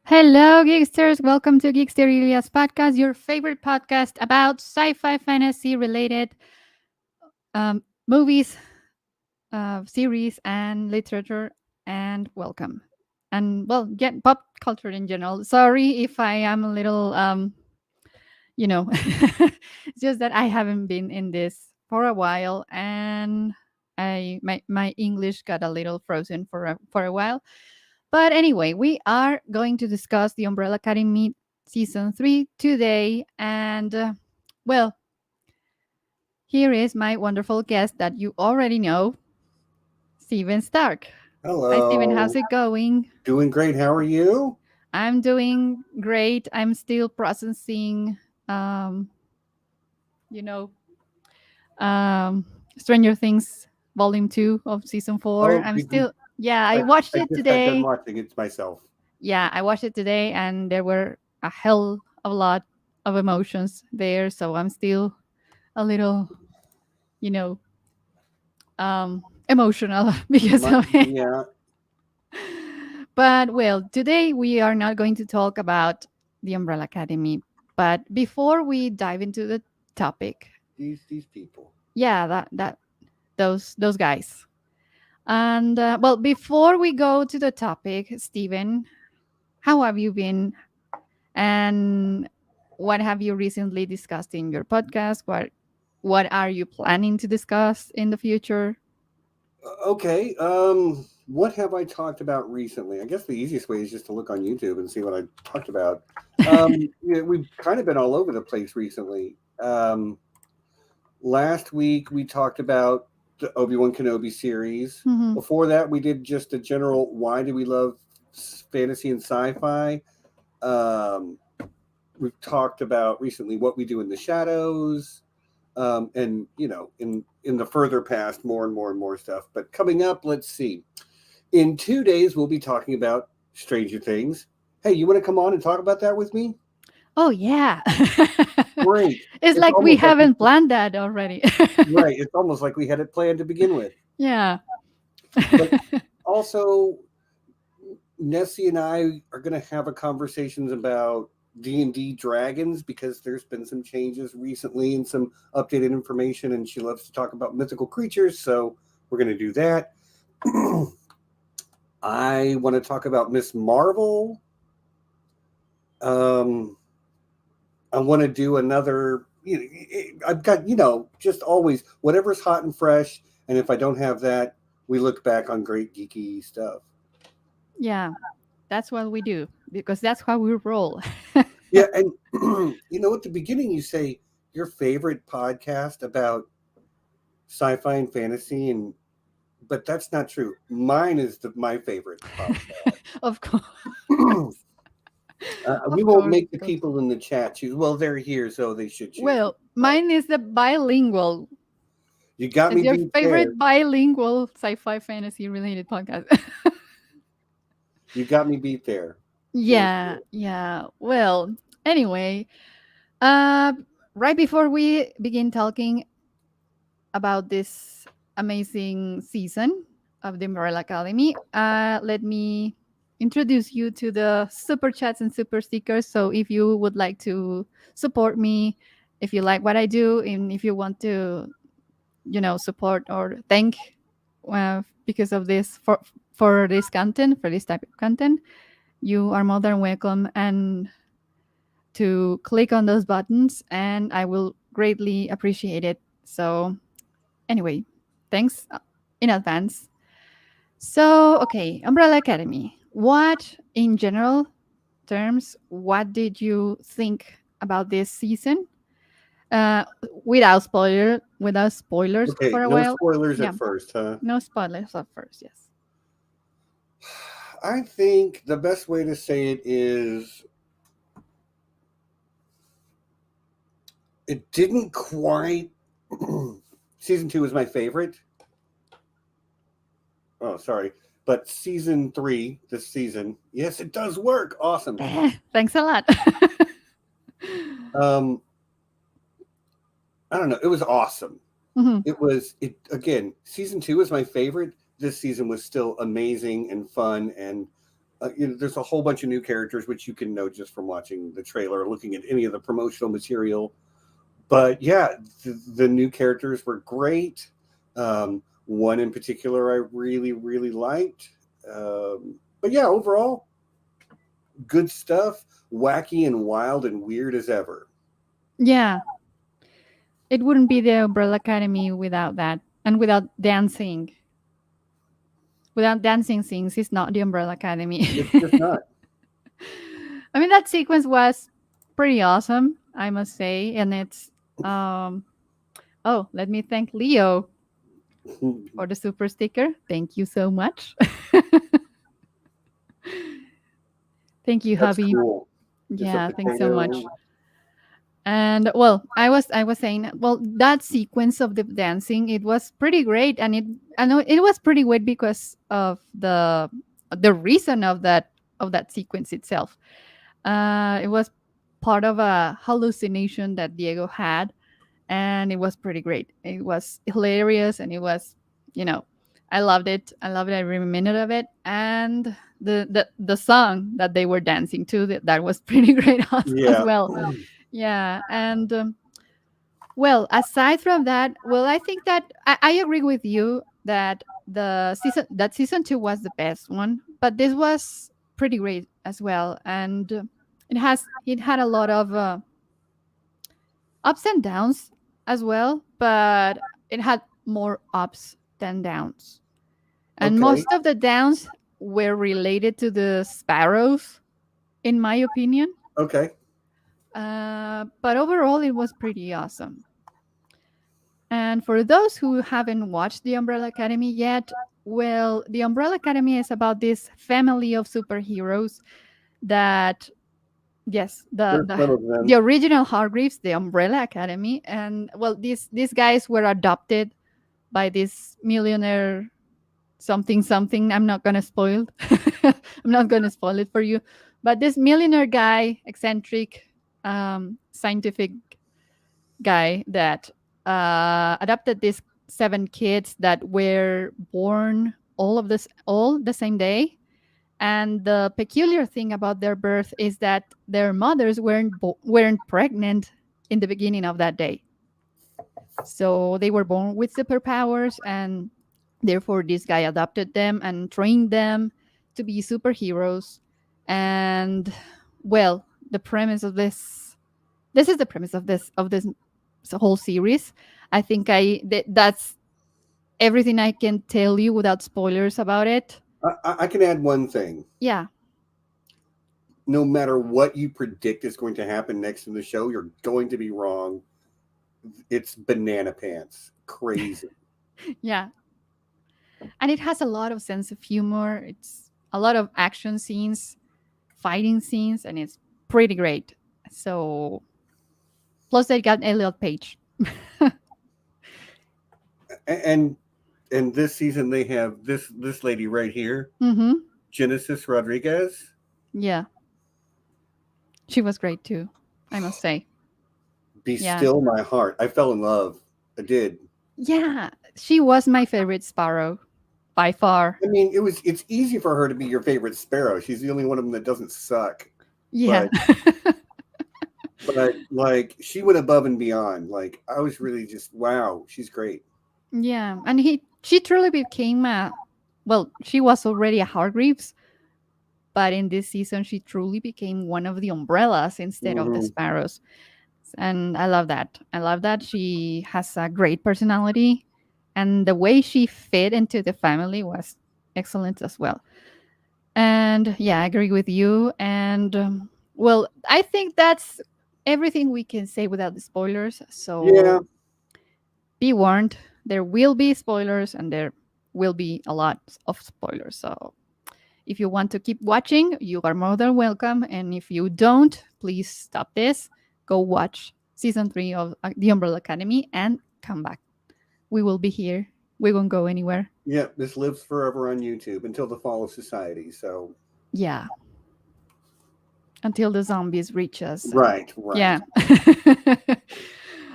Hello, Geeksters. Welcome to Geeksterialia's podcast, your favorite podcast about sci fi fantasy related movies, series, and literature. And welcome. And well, get pop culture in general. Sorry if I am a little, it's just that I haven't been in this for a while and my English got a little frozen for a while. But anyway, we are going to discuss the Umbrella Academy season 3 today. And well, here is my wonderful guest that you already know, Steven Stark. Hi, Steven. Hello. How's it going? Doing great. How are you? I'm doing great. I'm still processing, um, you know, um, Stranger Things Volume 2 of season 4. Oh, I'm still, yeah, I I, watched I it just got done today. watching it myself. Yeah, I watched it today and there were a hell of a lot of emotions there. So I'm still a little, you know, emotional because My, of it. yeah. But well, today we are not going to talk about the Umbrella Academy. But before we dive into the topic, These people. yeah, that those guys. And well, before we go to the topic, Stephen, how have you been? And what have you recently discussed in your podcast? What are you planning to discuss in the future? Okay. What have I talked about recently? I guess the easiest way is just to look on YouTube and see what I talked about. Yeah, we've kind of been all over the place recently. Last week we talked about the Obi-Wan Kenobi series. Mhm. Before that, we did just a general why do we love fantasy and sci-fi. Um, we've talked about recently what we do in the shadows, and in the further past, more and more and more stuff. But coming up, let's see. In 2 days, we'll be talking about Stranger Things. Hey, you want to come on and talk about that with me? Oh yeah. Great. It's It's like we almost like haven't planned that already. right. It's almost like we had it planned to begin with. Yeah. But also, Nessie and I are going to have a conversations about D&D dragons because there's been some changes recently and some updated information, and she loves to talk about mythical creatures, so we're going to do that. I want to talk about Miss Marvel. um I want to do another, I've got, just always whatever's hot and fresh, and if I don't have that, we look back on great geeky stuff. Yeah. That's what we do because that's how we roll. Yeah, and at the beginning you say your favorite podcast about sci-fi and fantasy, and but that's not true. Mine is my favorite podcast. Of course. We Of won't course. make the Of course. people in the chat choose. Well, they're here, so they should choose. Well, mine is the bilingual. You got It's me your beat there. favorite bilingual sci-fi fantasy related podcast. You got me beat there. For Yeah, sure. yeah. Well, anyway, uh right before we begin talking about this amazing season of the Umbrella Academy, let me introduce you to the super chats and super stickers. So if you would like to support me, if you like what I do, and if you want to, support or thank because of this for this content, for this type of content, you are more than welcome and to click on those buttons, and I will greatly appreciate it. So anyway, thanks in advance. So, okay, Umbrella Academy. What, in general terms, what did you think about this season? Uh, without spoilers Okay, for a no while. spoilers Yeah, at first, huh? no spoilers at first. Yes. I think the best way to say it is it didn't quite. Season 2 is my favorite. Oh, sorry. But season 3, this season, yes, it does work. Awesome. Thanks a lot. Um, I don't know. It was awesome. Mhm. It again, season 2 is my favorite. This season was still amazing and fun, and there's a whole bunch of new characters which you can know just from watching the trailer or looking at any of the promotional material. But yeah, the new characters were great. One in particular I really really liked. But yeah, overall, good stuff. Wacky and wild and weird as ever. Yeah, it wouldn't be the Umbrella Academy without that, and without dancing. Without dancing scenes, it's not the Umbrella Academy. It's just not. I mean, that sequence was pretty awesome, I must say, and it's um. Oh, let me thank Leo for the super sticker. Thank you so much. Thank you, That's hubby. cool. Just a Yeah, thanks so potato. much. And well, I was saying, well, that sequence of the dancing, it was pretty great, and I know it was pretty great because of the reason of that sequence itself. It was part of a hallucination that Diego had, and it was pretty great. It was hilarious, and it was, you know, I loved it. I loved every minute of it, and the song that they were dancing to, that was pretty great as Yeah. well. Yeah, and well, aside from that, well, I think that I agree with you that season two was the best one, but this was pretty great as well, and it had a lot of ups and downs as well, but it had more ups than downs, and Okay. most of the downs were related to the sparrows, in my opinion. Okay. But overall, it was pretty awesome. And for those who haven't watched The Umbrella Academy yet, well, The Umbrella Academy is about this family of superheroes that, yes, There's some of the them. original Hargreeves, the Umbrella Academy, and well, these guys were adopted by this millionaire something something. I'm not gonna spoil. I'm not gonna spoil it for you, but this millionaire guy, eccentric, scientific guy that adopted these seven kids that were born all the same day. And the peculiar thing about their birth is that their mothers weren't pregnant in the beginning of that day. So they were born with superpowers, and therefore this guy adopted them and trained them to be superheroes. And well, the premise of this is the premise of this whole series. I think that's everything I can tell you without spoilers about it. I can add one thing. Yeah. No matter what you predict is going to happen next in the show, you're going to be wrong. It's banana pants. Crazy. Yeah. And it has a lot of sense of humor. It's a lot of action scenes, fighting scenes, and it's pretty great. So plus they got Elliot Page. And this season they have this lady right here, Mm-hmm. Genesis Rodriguez. Yeah. She was great too, I must say. Be Yeah. still my heart. I fell in love. I did. Yeah. She was my favorite Sparrow by far. I mean, it's easy for her to be your favorite Sparrow. She's the only one of them that doesn't suck. Yeah. But like she went above and beyond. Like I was really just wow, she's great. Yeah. And she truly became a, well, she was already a Hargreaves, but in this season she truly became one of the umbrellas instead of the Hmm. sparrows. And I love that. I love that she has a great personality, and the way she fit into the family was excellent as well. And yeah, I agree with you. And well, I think that's everything we can say without the spoilers. Yeah, So be warned, there will be spoilers, and there will be a lot of spoilers. So if you want to keep watching, you are more than welcome. And if you don't, please stop this, go watch season 3 of The Umbrella Academy, and come back. We will be here. We won't go anywhere. yeah. This lives forever on YouTube until the fall of society. So Yeah, until the zombies reach us. And right, right. yeah.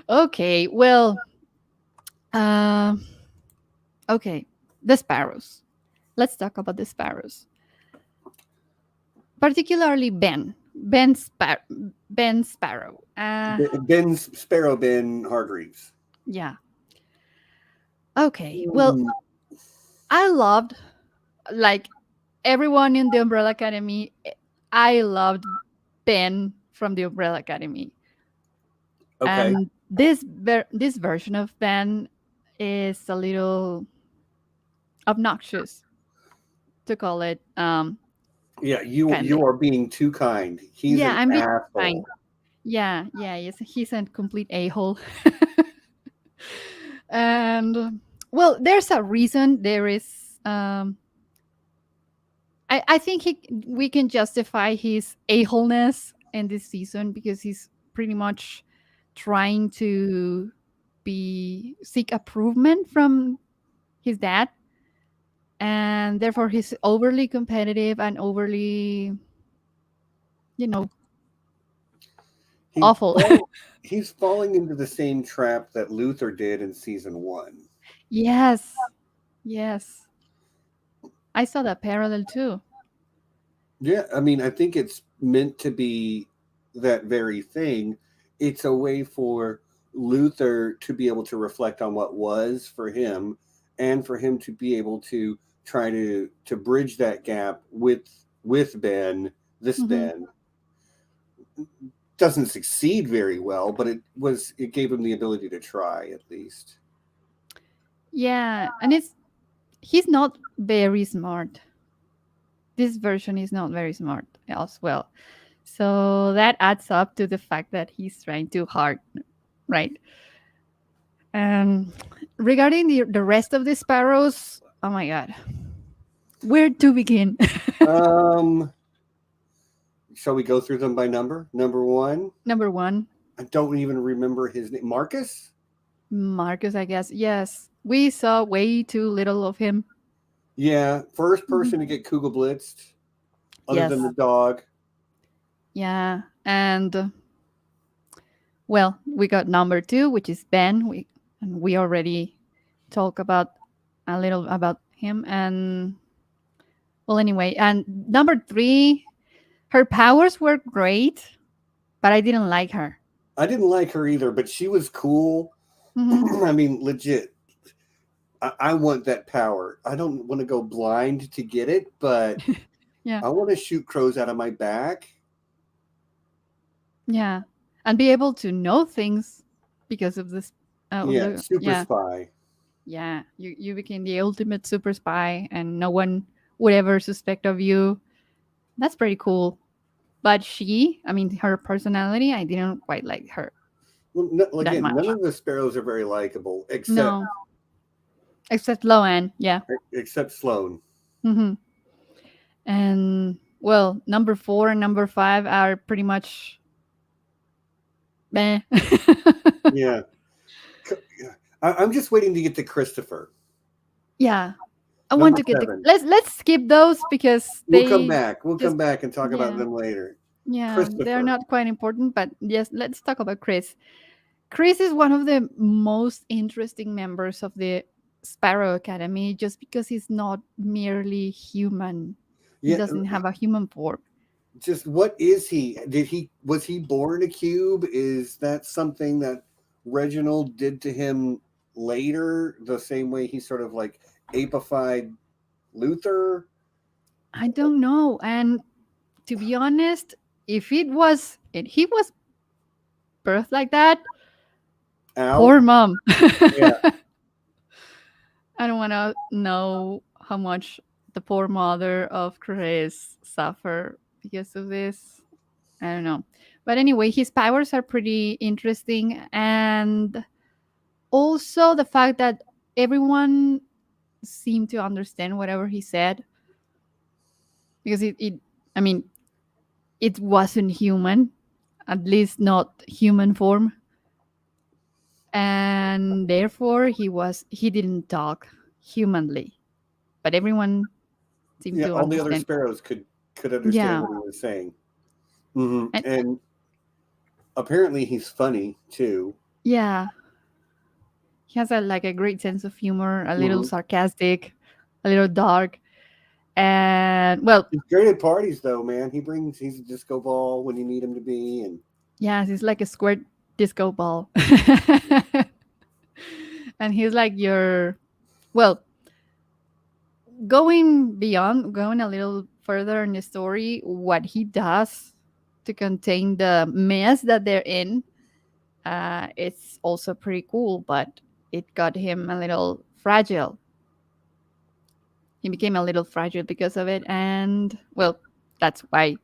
Okay, well, uh, okay. The sparrows. Let's talk about the sparrows. particularly Ben Sparrow. Sparrow Ben Hargreaves. Yeah. Okay. Well, Mm, I loved, like, everyone in the Umbrella Academy. I loved Ben from the Umbrella Academy, okay. and this version of Ben is a little obnoxious, to call it. Yeah, you Kindly. are being too kind. He's Yeah, an I'm being kind. asshole. Yeah, yeah, yes, he's a complete a hole. And well, there's a reason. There is. I think we can justify his a holeness in this season because he's pretty much trying to be seek approval from his dad, and therefore he's overly competitive and overly, you know, He awful. fall, he's falling into the same trap that Luther did in season one. Yes, yes, I saw that parallel too. Yeah, I mean, I think it's meant to be that very thing. It's a way for Luther to be able to reflect on what was for him, and for him to be able to try to bridge that gap with Ben. This Hmm. Ben doesn't succeed very well, but it gave him the ability to try at least. Yeah, and he's not very smart. This version is not very smart as well. So that adds up to the fact that he's trying too hard, right? And regarding the rest of the sparrows, oh my god, where to begin? Um, shall we go through them by number? Number one, Number one, I don't even remember his name. Marcus. Marcus, I guess. Yes, we saw way too little of him. Yeah, first Mhm. person to get Kugel blitzed, other than the Yes, dog. yeah, and well, we got number two, which is Ben. We already talked about a little about him, and well, anyway, and number three, her powers were great, but I didn't like her. I didn't like her either, but she was cool. Hmm. I mean, legit. I want that power. I don't want to go blind to get it, but Yeah, I want to shoot crows out of my back. yeah, and be able to know things because of this. Of Yeah, the super yeah, spy. yeah. You became the ultimate super spy, and no one would ever suspect of you. That's pretty cool. But I mean, her personality, I didn't quite like her Well, no, that again, none much. of the sparrows are very likable, No, except Loan. Yeah. except Sloane. Hmm. And well, number four and number five are pretty much meh. Yeah, I'm just waiting to get to Christopher. Yeah, I want Number to get the. seven. Let's skip those because We'll come they back. We'll come just back and talk about yeah, them later. yeah, they're Christopher. not quite important. But yes, let's talk about Chris. Chris is one of the most interesting members of the Sparrow Academy just because he's not merely human. He Yeah, doesn't have a human form. just what is he? Was he born a cube? Is that something that Reginald did to him later, the same way he sort of like apified Luther? I don't know. And to be honest, if he was birthed like that, Out? poor mom. Yeah. I don't want to know how much the poor mother of Chris suffer because of this. I don't know. But anyway, his powers are pretty interesting. And also the fact that everyone seemed to understand whatever he said because I mean, it wasn't human, at least not human form. And therefore he didn't talk humanly, but everyone seemed Yeah, to all the other understand. sparrows could understand Yeah, what he was saying. and And apparently he's funny too. yeah, he has a like a great sense of humor, a little Hmm. sarcastic, a little dark. And well, He's great at parties, though, man. He's a disco ball when you need him to be, and yes, he's like a square disco ball. And he's like your, well, going beyond, going a little further in the story, what he does to contain the mess that they're in, it's also pretty cool, but it got him a little fragile. He became a little fragile because of it. And well, that's why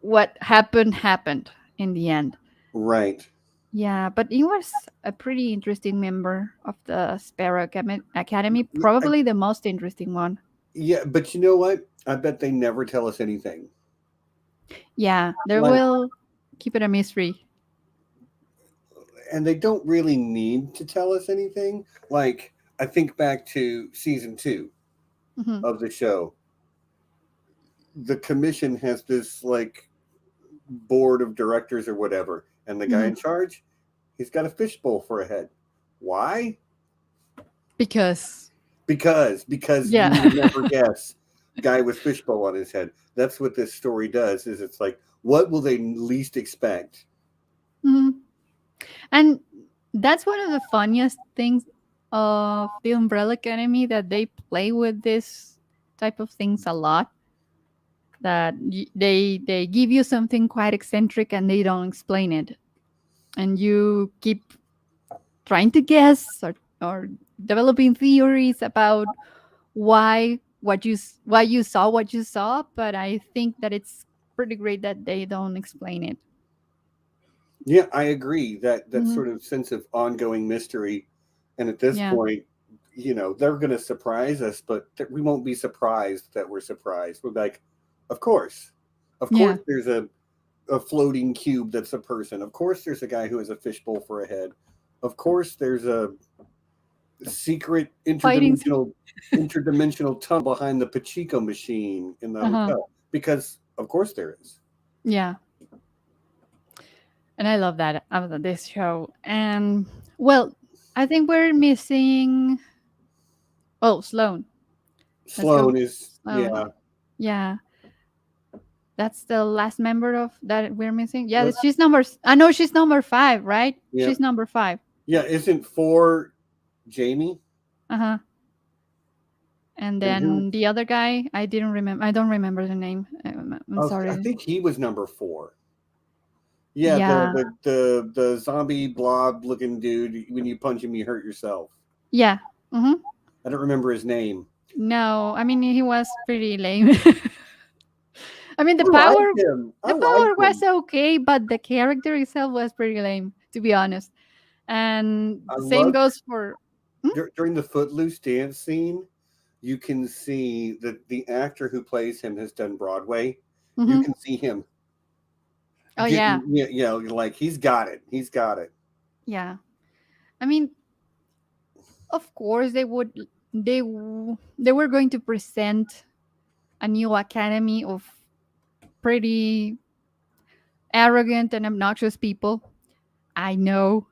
what happened in the end. right. Yeah, but he was a pretty interesting member of the Sparrow Academy, I, probably the most interesting one. yeah, but you know what? I bet they never tell us anything. Yeah, they Like, will keep it a mystery. and they don't really need to tell us anything. Like, I think back to season 2 Hmm. of the show. The commission has this like board of directors or whatever, and the guy Hmm. in charge, he's got a fishbowl for a head. Why? Because, Because you yeah. would never guess guy with fishbowl on his head. That's what this story does. Is it's like what will they least expect? Hmm. And that's one of the funniest things of the Umbrella Academy, that they play with this type of things a lot. That they give you something quite eccentric and they don't explain it, and you keep trying to guess, or developing theories about why you saw what you saw. But I think that it's pretty great that they don't explain it. Yeah, I agree that Hmm. sort of sense of ongoing mystery, and at this Yeah. point, they're going to surprise us, but we won't be surprised that we're surprised. We're like, of Yeah. course, there's a floating cube that's a person. Of course, there's a guy who has a fishbowl for a head. Of course, there's a secret Fighting. interdimensional tunnel behind the Pachinko machine in the Uh-huh. hotel. Because of course there is. Yeah. And I love that about this show. And well, I think we're missing, oh, Sloan. Let's go Sloan is, Sloan. yeah. Yeah. That's the last member of that we're missing. Yeah, What? she's number. I know she's number 5, right? Yeah. She's number 5. Yeah. Isn't four Jamie? Uh huh. And And who? then the other guy, I didn't remember. I don't remember the name. I'm I sorry. think he was number 4. Yeah, Yeah. the zombie blob looking dude. When you punch him, you hurt yourself. Yeah. Mm-hmm. I don't remember his name. No, I mean he was pretty lame. I mean I like him. I the like power was him. okay, but the character itself was pretty lame, to be honest. And I the same love goes for. Hmm? during the Footloose dance scene. You can see that the actor who plays him has done Broadway. You Mm-hmm. can see him Oh yeah, getting, like he's got it. He's got it. yeah. I mean, of course they were going to present a new academy of pretty arrogant and obnoxious people. I know.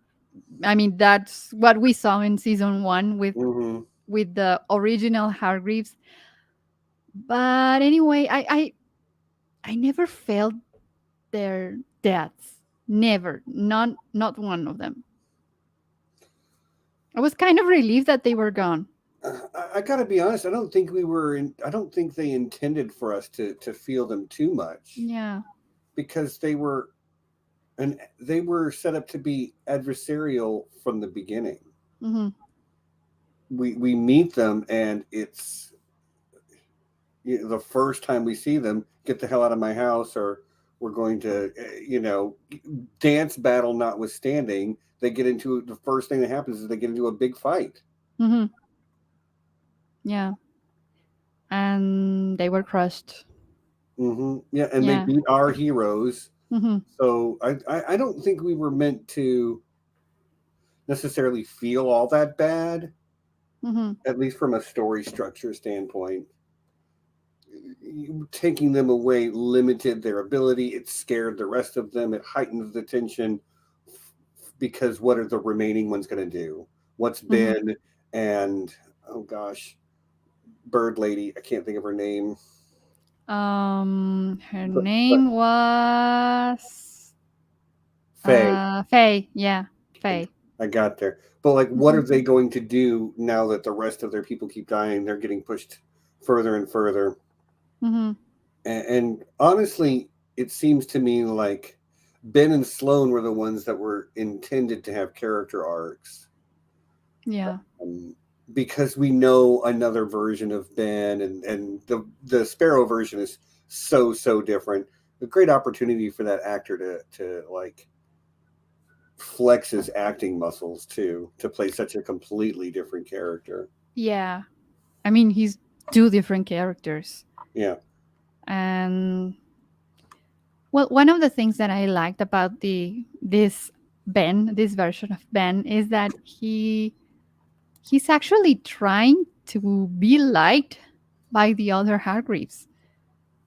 I mean, that's what we saw in season 1 Hmm. with the original Hargreeves. But anyway, I never felt their deaths. Never. Not one of them. I was kind of relieved that they were gone. I got to be honest. I don't think we were in. I don't think they intended for us to feel them too much Yeah. because they were set up to be adversarial from the beginning. Hmm. We meet them and it's the first time we see them, get the hell out of my house, or we're going to, dance battle notwithstanding, they get into the first thing that happens is they get into a big fight. Hmm. Yeah. And they were crushed. Yeah, and they Yeah. beat our heroes. Hmm. So I don't think we were meant to necessarily feel all that bad, Hmm. at least from a story structure standpoint. Taking them away limited their ability. It scared the rest of them. It heightened the tension because what are the remaining ones going to do? What's Hmm. Ben and oh gosh, bird lady. I can't think of her name. Her But name was Faye. Faye. Yeah, I, Faye. I got there. But like, what Hmm. are they going to do now that the rest of their people keep dying? They're getting pushed further and further. Hmm. And honestly, it seems to me like Ben and Sloane were the ones that were intended to have character arcs. Yeah, Um, because we know another version of Ben, and the Sparrow version is so different. A great opportunity for that actor to like flex his acting muscles too, to play such a completely different character. yeah. I mean, he's two different characters, Yeah, and well, one of the things that I liked about this version of Ben, is that he's actually trying to be liked by the other Hargreaves.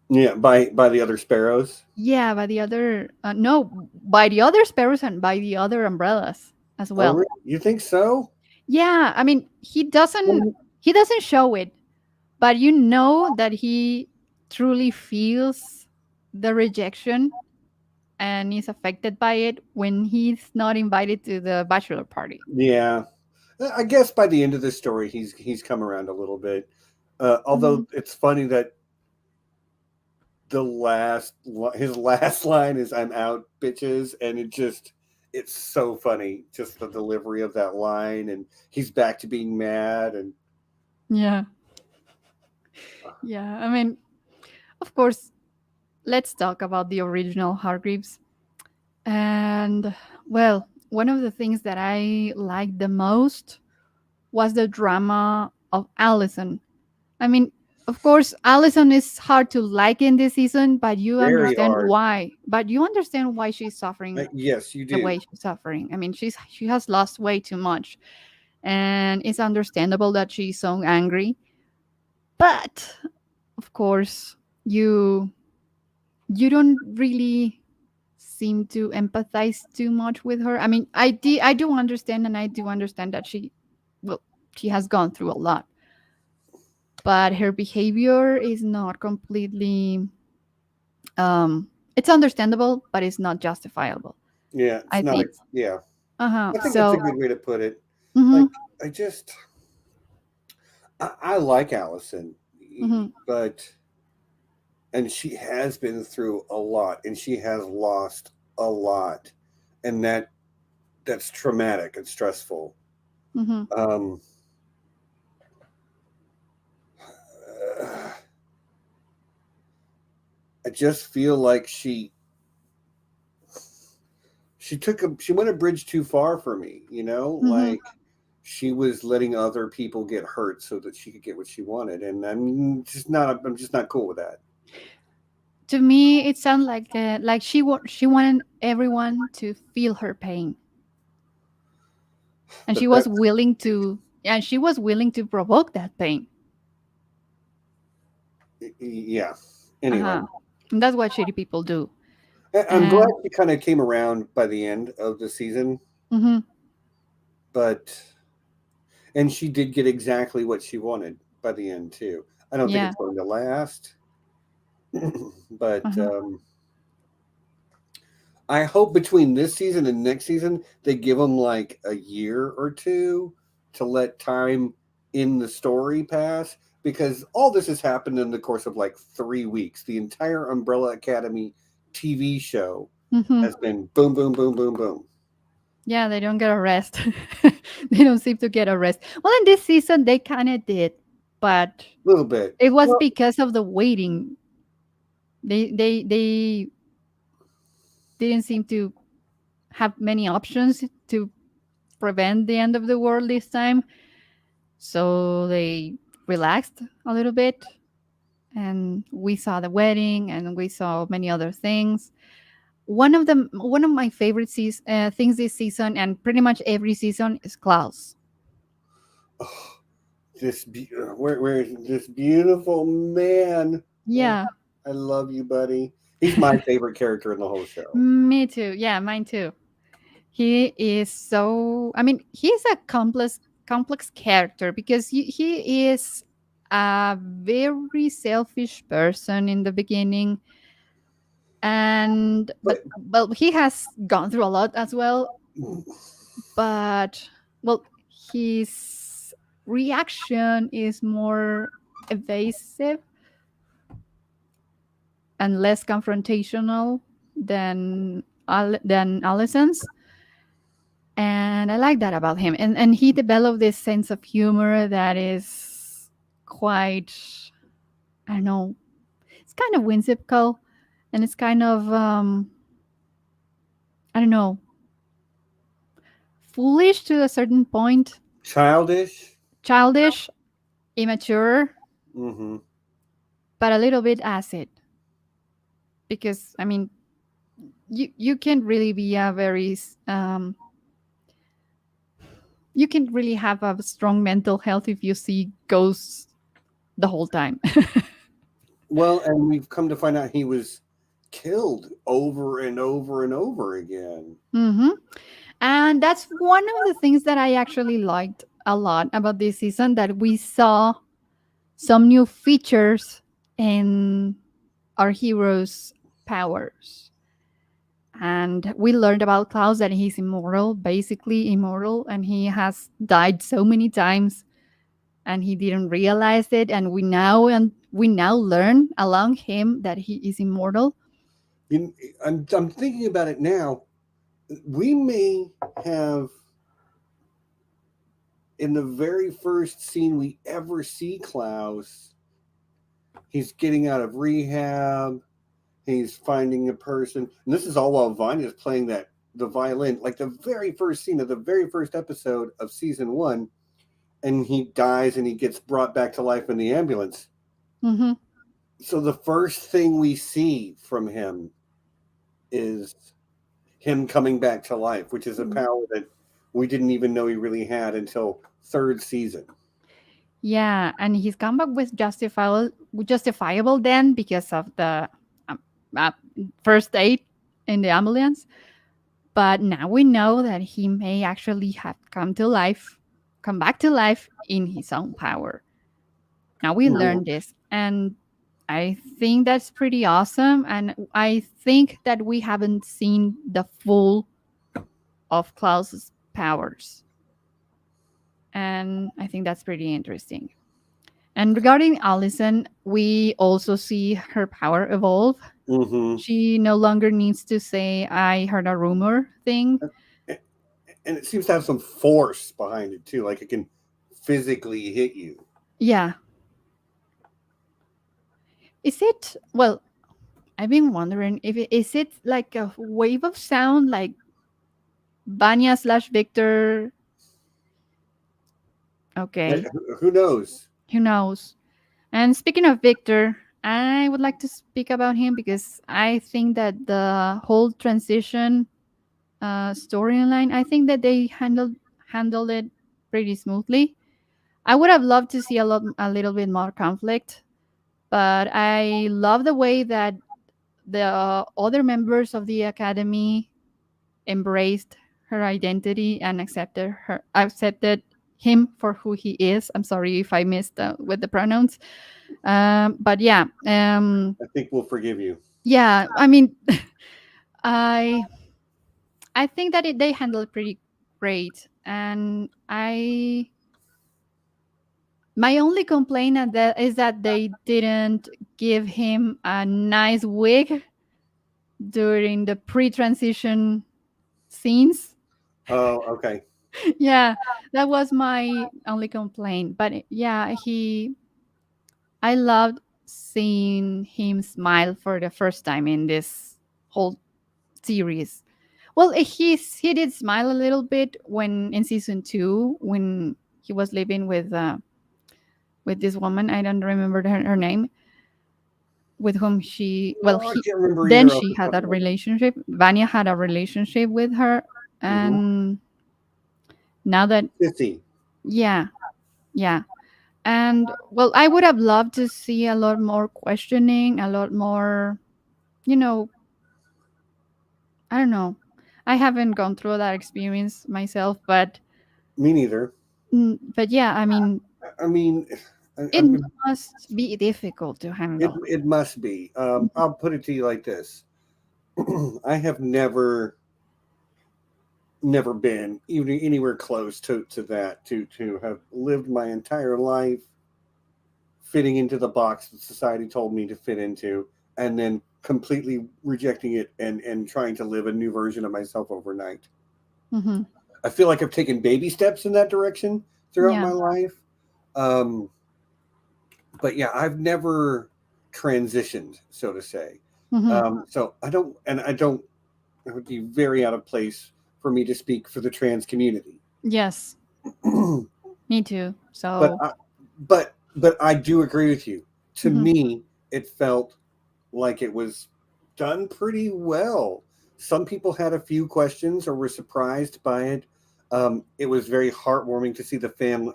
yeah. By the other Sparrows. Yeah, by the other no, by the other sparrows and by the other umbrellas as Oh, well. really? You think so? Yeah, I mean, Well, he doesn't show it, but you know that he truly feels the rejection and is affected by it when he's not invited to the bachelor party. yeah. I guess by the end of this story, he's come around a little bit. Hmm. Although it's funny that his last line is "I'm out, bitches," and it's so funny, just the delivery of that line, and he's back to being mad, and Yeah, yeah. I mean, of course, let's talk about the original Hargreaves. And well, one of the things that I liked the most was the drama of Allison. I mean, of course, Allison is hard to like in this season, but you very understand hard. why. But you understand why she's suffering Yes, you the do. way she's suffering. I mean, she has lost way too much, and it's understandable that she's so angry. But of course, you you don't really seem to empathize too much with her. I mean, I do understand, and I do understand that well, she has gone through a lot, but her behavior is not completely it's understandable, but it's not justifiable, Yeah, it's I not a think. yeah. Uh-huh. I think that's a So, good way to put it. mhm, Like I just I like Allison, mhm, but and she has been through a lot, and she has lost a lot, and that's traumatic and stressful. mhm, Um, I just feel like she went a bridge too far for me, mhm. like she was letting other people get hurt so that she could get what she wanted, and I'm just not cool with that. To me, it sounds like she wanted everyone to feel her pain, and But that's she was willing to provoke that pain. yeah. Anyway, Uh-huh. And that's what shitty people do. I'm glad And she kind of came around by the end of the season, mhm, but and she did get exactly what she wanted by the end too. I don't think yeah. it's going to last, but Uh-huh. I hope between this season and next season they give them like a year or two to let time in the story pass, because all this has happened in the course of like 3 weeks. The entire Umbrella Academy TV show Mhm. has been boom, boom, boom, boom, boom. Yeah, they don't get a rest. They don't seem to get a rest. Well, in this season they kind of did, but A little bit. it was Well, because of the waiting. They didn't seem to have many options to prevent the end of the world this time. So they relaxed a little bit, and we saw the wedding and we saw many other things. One of my favorite things this season, and pretty much every season, is Klaus. oh, where this beautiful man. Oh, Yeah, I love you, buddy. He's my favorite character in the whole show. me too. Yeah, mine too. He is so. I mean, he's a complex character because he is a very selfish person in the beginning, and But but well, he has gone through a lot as well. But well, his reaction is more evasive and less confrontational than Allison's, and I like that about him. And he developed this sense of humor that is quite, I don't know, it's kind of whimsical, and it's kind of I don't know, foolish to a certain point, childish. childish, immature, Hmm. but a little bit acid. Because I mean, you can really be a very you can really have a strong mental health if you see ghosts the whole time. Well, and we've come to find out he was killed over and over and over again. Hmm. And that's one of the things that I actually liked a lot about this season, that we saw some new features in our heroes' powers. And we learned about Klaus that he's immortal, basically immortal, and he has died so many times and he didn't realize it. And we now learn along him that he is immortal. You, I'm thinking about it now. We may have, in the very first scene we ever see Klaus, he's getting out of rehab. He's finding a person, and this is all while Vanya's playing the violin, like the very first scene of the very first episode of season one, and he dies and he gets brought back to life in the ambulance. Hmm. So the first thing we see from him is him coming back to life, which is a power that we didn't even know he really had until third season. Yeah, and his comeback was justifiable then because of the um, uh, first aid in the ambulance. But now we know that he may actually have come back to life in his own power. Now we learned this, and I think that's pretty awesome. And I think that we haven't seen the full of Klaus's powers, and I think that's pretty interesting. And regarding Allison, we also see her power evolve. Mm-hmm. She no longer needs to say, I heard a rumor thing. And it seems to have some force behind it too, like it can physically hit you. Yeah. Is it, well, I've been wondering if is it like a wave of sound like Vanya slash Victor? Okay. Who knows? Who knows? And speaking of Victor, I would like to speak about him because I think that the whole transition storyline, I think that they handled it pretty smoothly. I would have loved to see a little bit more conflict, but I love the way that the other members of the academy embraced her identity and accepted him for who he is. I'm sorry if I missed with the pronouns, but yeah, I think we'll forgive you. yeah. I mean, I I think that they handled it pretty great, and I my only complaint at that is that they didn't give him a nice wig during the pre-transition scenes. Oh, okay. Yeah, that was my only complaint. But yeah, I loved seeing him smile for the first time in this whole series. Well, he did smile a little bit when in season 2 when he was living with this woman. I don't remember her name, with whom she well Oh, I he can't remember then either off she the had top a of my head. relationship. Vanya had a relationship with her, Mm-hmm. and now that Sissy. yeah, yeah. And well, I would have loved to see a lot more questioning, a lot more, you know, I don't know. I haven't gone through that experience myself, but Me neither. but yeah, I mean, I mean, I It mean, must be difficult to handle. it must be. I'll put it to you like this: I have never been even anywhere close to that to have lived my entire life fitting into the box that society told me to fit into, and then completely rejecting it and trying to live a new version of myself overnight. Hmm. I feel like I've taken baby steps in that direction throughout Yeah. my life. Um, but yeah, I've never transitioned, so to say. Hmm. So I don't, it would be very out of place for me to speak for the trans community. Yes, me too. but So, I, but I do agree with you. To mhm. me, it felt like it was done pretty well. Some people had a few questions or were surprised by it. It was very heartwarming to see the family,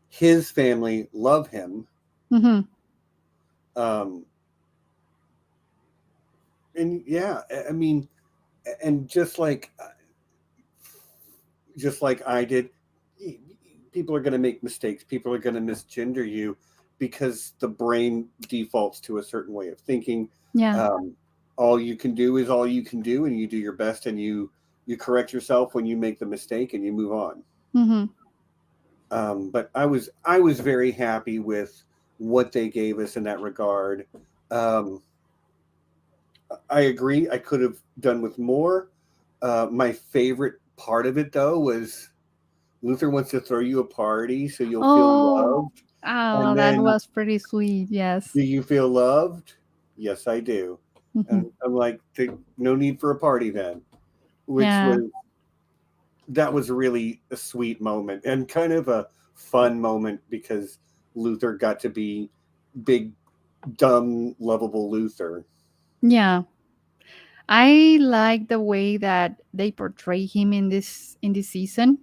his family love him. Mhm. Um, and yeah, I mean, and just like I did, people are going to make mistakes. People are going to misgender you because the brain defaults to a certain way of thinking. Yeah. Um, all you can do is all you can do, and you do your best, and you correct yourself when you make the mistake, and you move on. Mhm. But I was very happy with what they gave us in that regard. Um, I agree. I could have done with more. My favorite part of it, though, was Luther wants to throw you a party so you'll feel Oh, loved. oh, And that then, was pretty sweet. Yes. do you feel loved? Yes, I do. Mhm. And I'm like, no need for a party then, which Yeah. was, that was really a sweet moment and kind of a fun moment because Luther got to be big, dumb, lovable Luther. Yeah. I like the way that they portray him in this season.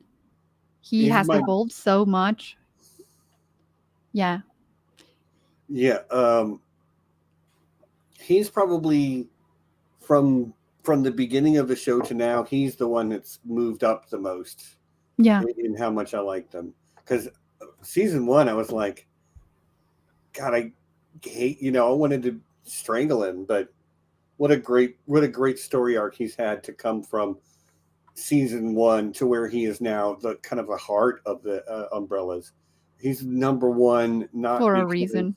He He's has my, evolved so much. Yeah. yeah, he's probably from from the beginning of the show to now, he's the one that's moved up the most Yeah. in how much I like them. Because season one, I was like, God, I hate, I wanted to strangle him. But what a great story arc he's had to come from season one to where he is now, the kind of the heart of the umbrellas. He's number one, For a reason.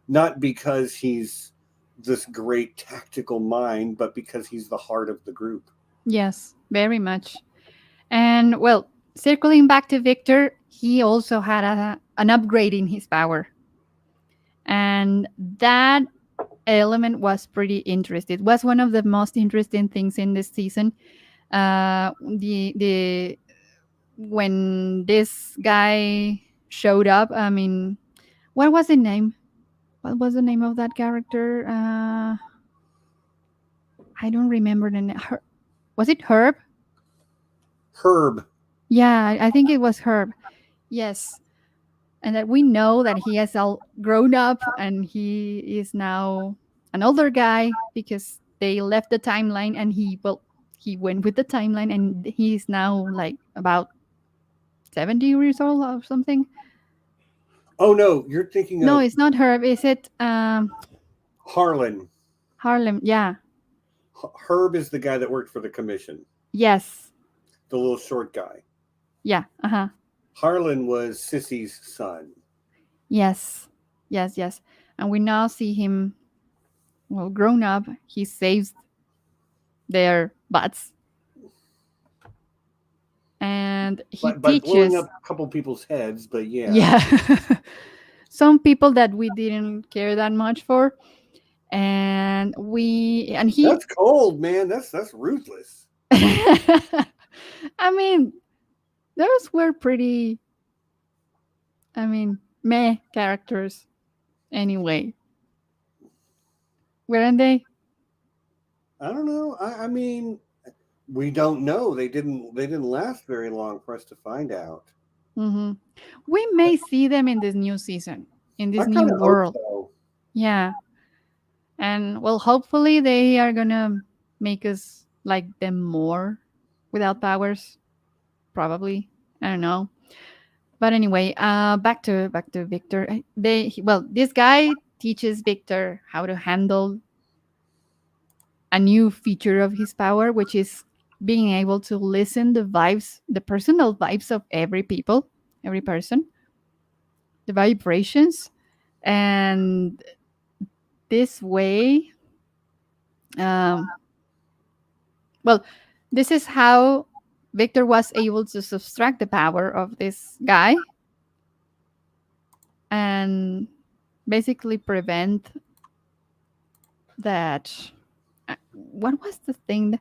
not because he's this great tactical mind, but because he's the heart of the group. Yes, very much. And well, circling back to Victor, he also had an upgrade in his power. And that element was pretty interesting. It was one of the most interesting things in this season. The when this guy showed up, I mean, what was the name? What was the name of that character? I don't remember the name. Was it Herb? Herb. Yeah, I think it was Herb. Yes, and that we know that he has all grown up and he is now an older guy because they left the timeline and he went with the timeline and he's now like about 70 years old or something. Oh no, you're thinking No, of it's not Herb. Is it Harlan. Harlem? Yeah. Herb is the guy that worked for the commission, Yes. the little short guy. Yeah. Uh-huh. Harlan was Sissy's son. Yes. Yes, yes. And we now see him well grown up. He saves their butts and he By blowing teaches. up a couple people's heads, but yeah. Yeah. Some people that we didn't care that much for. And he That's cold, man. That's ruthless. I mean, those were pretty, I mean, meh characters anyway, weren't they? I don't know. I mean, we don't know. They didn't last very long for us to find out. Hmm. We may see them in this new season, in I this new kind of hope world. so. Yeah. And well, hopefully they are gonna make us like them more without powers. Probably. I don't know. But anyway, back to Victor. Well, this guy teaches Victor how to handle a new feature of his power, which is being able to listen the vibes, the personal vibes of every person, the vibrations, and this way, um, well, this is how Victor was able to subtract the power of this guy and basically prevent that. What was the thing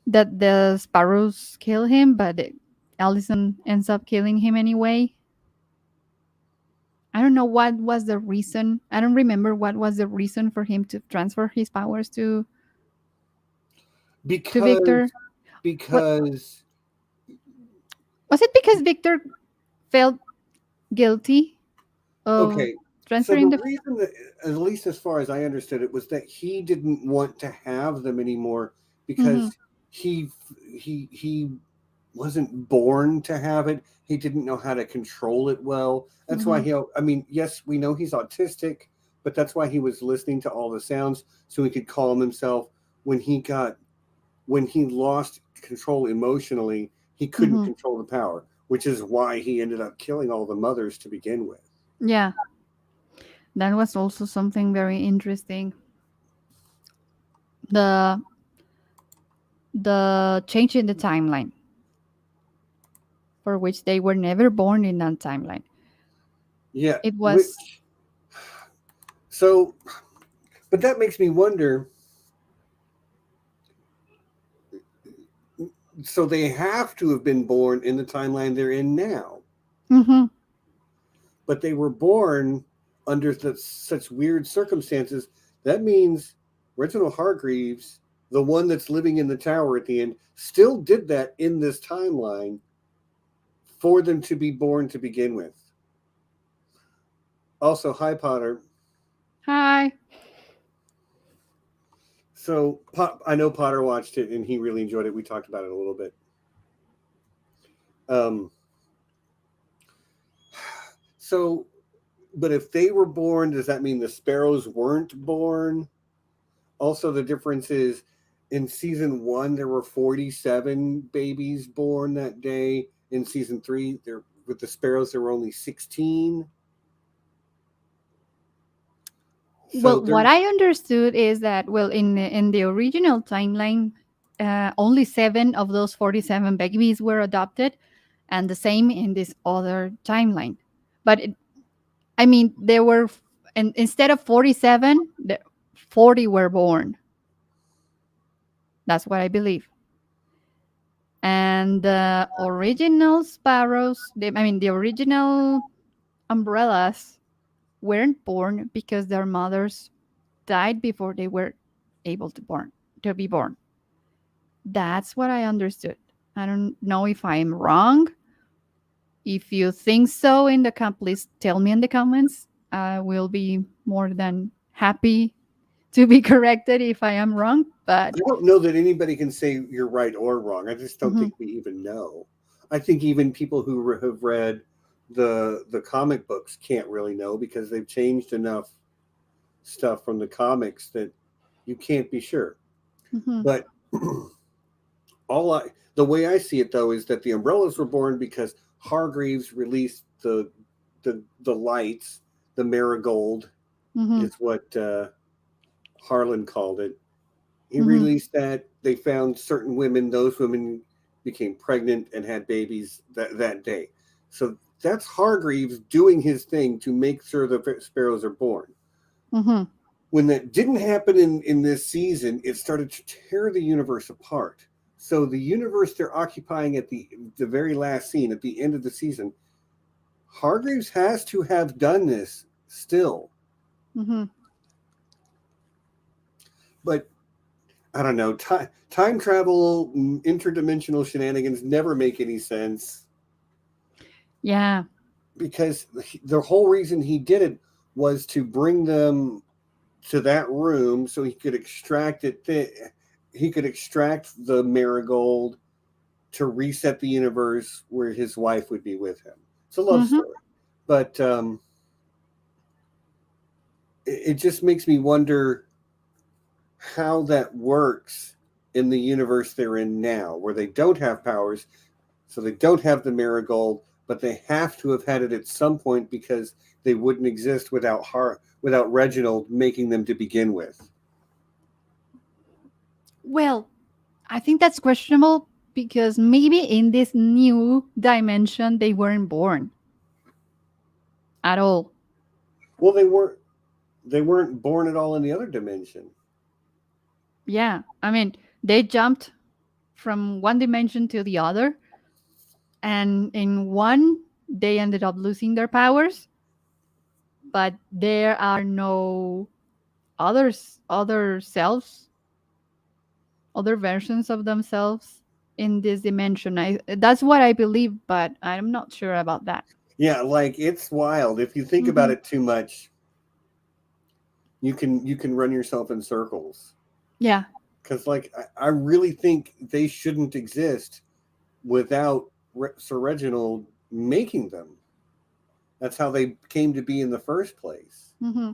that the sparrows kill him, but Allison ends up killing him anyway? I don't know what was the reason. I don't remember what was the reason for him to transfer his powers to because Victor. What because was it? Because Victor felt guilty of okay, so transferring the the. reason that, at least as far as I understood it, was that he didn't want to have them anymore Hmm. because he he wasn't born to have it. He didn't know how to control it well. That's why Hmm. he, I mean, yes, we know he's autistic, but that's why he was listening to all the sounds so he could calm himself. When he got, when he lost control emotionally, he couldn't Hmm. control the power, which is why he ended up killing all the mothers to begin with. Yeah, that was also something very interesting. The the change in the timeline, for which they were never born in that timeline. Yeah, It was. which, so, but that makes me wonder, so they have to have been born in the timeline they're in now, Hmm. but they were born under such weird circumstances. That means Reginald Hargreaves, the one that's living in the tower at the end, still did that in this timeline for them to be born to begin with. Also, hi Potter. Hi. So I know Potter watched it and he really enjoyed it. We talked about it a little bit. Um, so, but if they were born, does that mean the sparrows weren't born? Also, the difference is in season one, there were 47 babies born that day. In season three, there with the sparrows, there were only 16. So Well, what there's I understood is that, well, in the original timeline, only 7 of those 47 babies were adopted, and the same in this other timeline. But I mean, there were, and instead of 47, 40 were born. That's what I believe. And the original sparrows, the original umbrellas weren't born because their mothers died before they were able to be born. That's what I understood. I don't know if I'm wrong. If you think so in the please tell me in the comments. I will be more than happy to be corrected if I am wrong. But I don't know that anybody can say you're right or wrong. I just don't mhm, think we even know. I think even people who have read the comic books can't really know because they've changed enough stuff from the comics that you can't be sure. mhm, But all I the way I see it though is that the umbrellas were born because Hargreaves released the lights, the marigold mhm, is what Harlan called it. He mhm, released that. They found certain women; those women became pregnant and had babies that day. So that's Hargreaves doing his thing to make sure the sparrows are born. mhm, When that didn't happen in this season, it started to tear the universe apart. So the universe they're occupying at the very last scene at the end of the season, Hargreaves has to have done this still, mhm. but I don't know. Time travel, interdimensional shenanigans never make any sense Yeah. because the whole reason he did it was to bring them to that room so he could extract it. He could extract the marigold to reset the universe where his wife would be with him. It's a love Mm-hmm. story, but it just makes me wonder how that works in the universe they're in now, where they don't have powers, so they don't have the marigold, but they have to have had it at some point because they wouldn't exist without Reginald making them to begin with. Well, I think that's questionable because maybe in this new dimension they weren't born at all. Well, they weren't born at all in the other dimension. Yeah, I mean, they jumped from one dimension to the other, and in one, they ended up losing their powers, but there are no other selves, other versions of themselves in this dimension. That's what I believe, but I'm not sure about that. Yeah, like it's wild. If you think about Hmm. it too much, you can run yourself in circles. Yeah. Because like I really think they shouldn't exist without Sir Reginald making them. That's how they came to be in the first place. Hmm.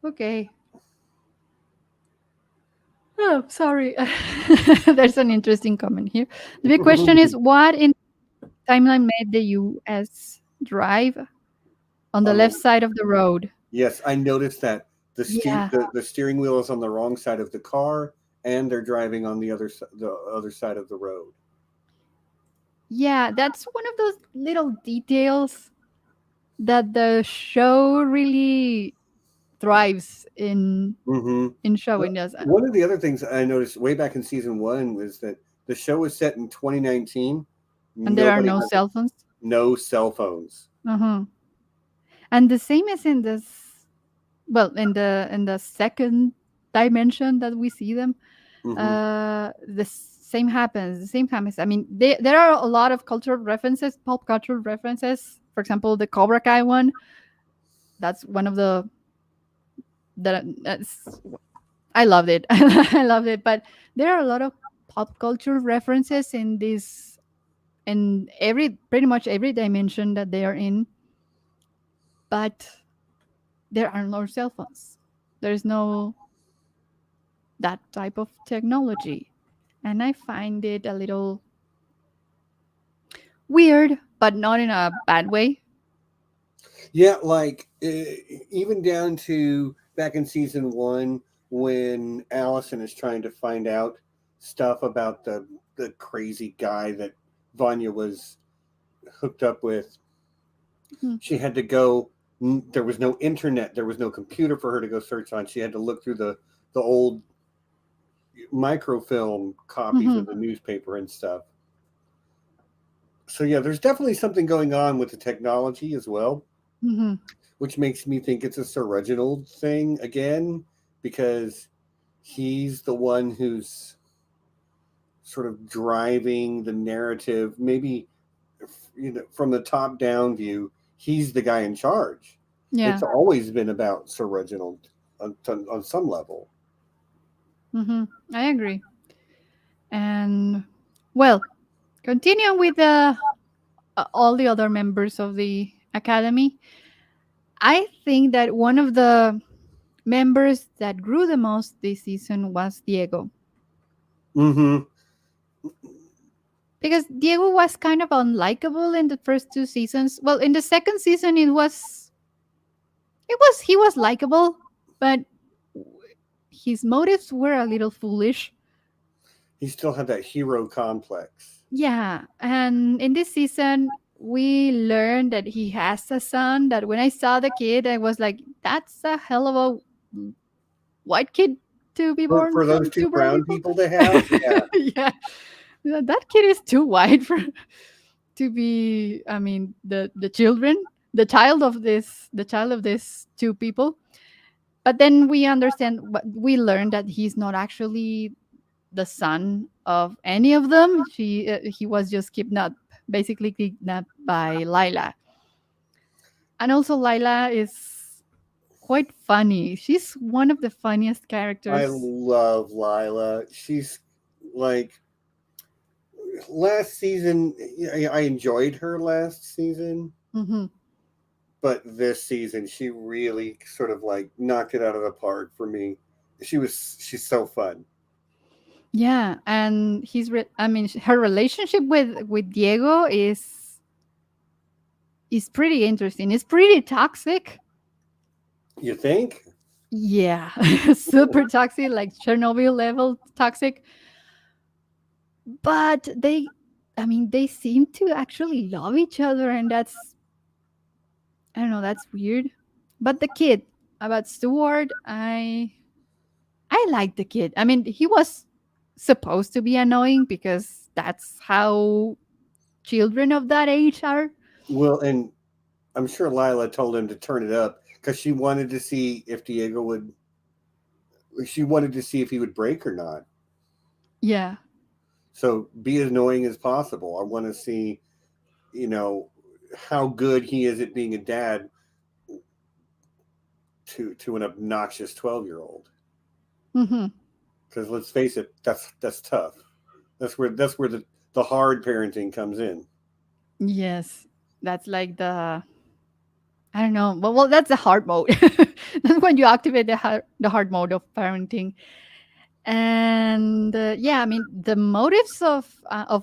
Okay. Oh, sorry. There's an interesting comment here. The big question is, what in timeline made the US drive on the left Oh, side of the road? yes, I noticed that Yeah. the steering wheel is on the wrong side of the car, and they're driving on the other side of the road. Yeah, that's one of those little details that the show really thrives Mm-hmm. in showing us. One of the other things I noticed way back in season one was that the show was set in 2019. And there are Nobody no has cell phones. no cell phones. Uh-huh. And the same is in this, well, in the second dimension that we see them. Mm-hmm. The same happens. The same happens. I mean, there are a lot of cultural references, pop cultural references. For example, the Cobra Kai one. That's one of the that's I loved it. I loved it. But there are a lot of pop culture references in this, in every pretty much every dimension that they are in. But there are no cell phones. There's no that type of technology, and I find it a little weird, but not in a bad way. Yeah, like even down to back in season one when Allison is trying to find out stuff about the crazy guy that Vanya was hooked up with. Mhm, She had to go. There was no internet. There was no computer for her to go search on. She had to look through the old microfilm copies mhm, of the newspaper and stuff. So yeah, there's definitely something going on with the technology as well, mhm. which makes me think it's a Sir Reginald thing again, because he's the one who's sort of driving the narrative. Maybe from the top down view, he's the guy in charge. It's Yeah. always been about Sir Reginald on some level. Mhm. I agree. And well, continuing with the all the other members of the academy, I think that one of the members that grew the most this season was Diego. Mm-hmm. Because Diego was kind of unlikable in the first two seasons. Well, in the second season he was likable, but his motives were a little foolish. He still had that hero complex. Yeah, and in this season we learned that he has a son. That when I saw the kid, I was like, "That's a hell of a white kid to be born For those from two two brown brown people." people to have, yeah. Yeah, that kid is too white for to be. I mean, the children, the child of these two people. But then we understand, but we learned that he's not actually the son of any of them. He was just kidnapped, basically kidnapped by Lila. And also Lila is quite funny. She's one of the funniest I characters. love Lila. She's like last season, I enjoyed her last season, Hmm. but this season she really sort of like knocked it out of the park for me. She's so fun. Yeah, and I mean, her relationship with Diego is pretty interesting. It's pretty toxic. You think? Yeah, super toxic, like Chernobyl level toxic. But I mean, they seem to actually love each other, and I don't know, that's weird. But the kid, about Stewart, I like the kid. I mean, he was supposed to be annoying because that's how children of that age are. Well, and I'm sure Lila told him to turn it up because she wanted to see if Diego would. She wanted to see if he would break or not. Yeah. So be as annoying as possible. I want to see, you know, how good he is at being a dad to an obnoxious 12-year-old. Hmm. Because let's face it, that's tough. That's where the hard parenting comes in. Yes. That's like I don't know. Well, that's the hard mode. That's when you activate the hard mode of parenting. And yeah, I mean, the motives of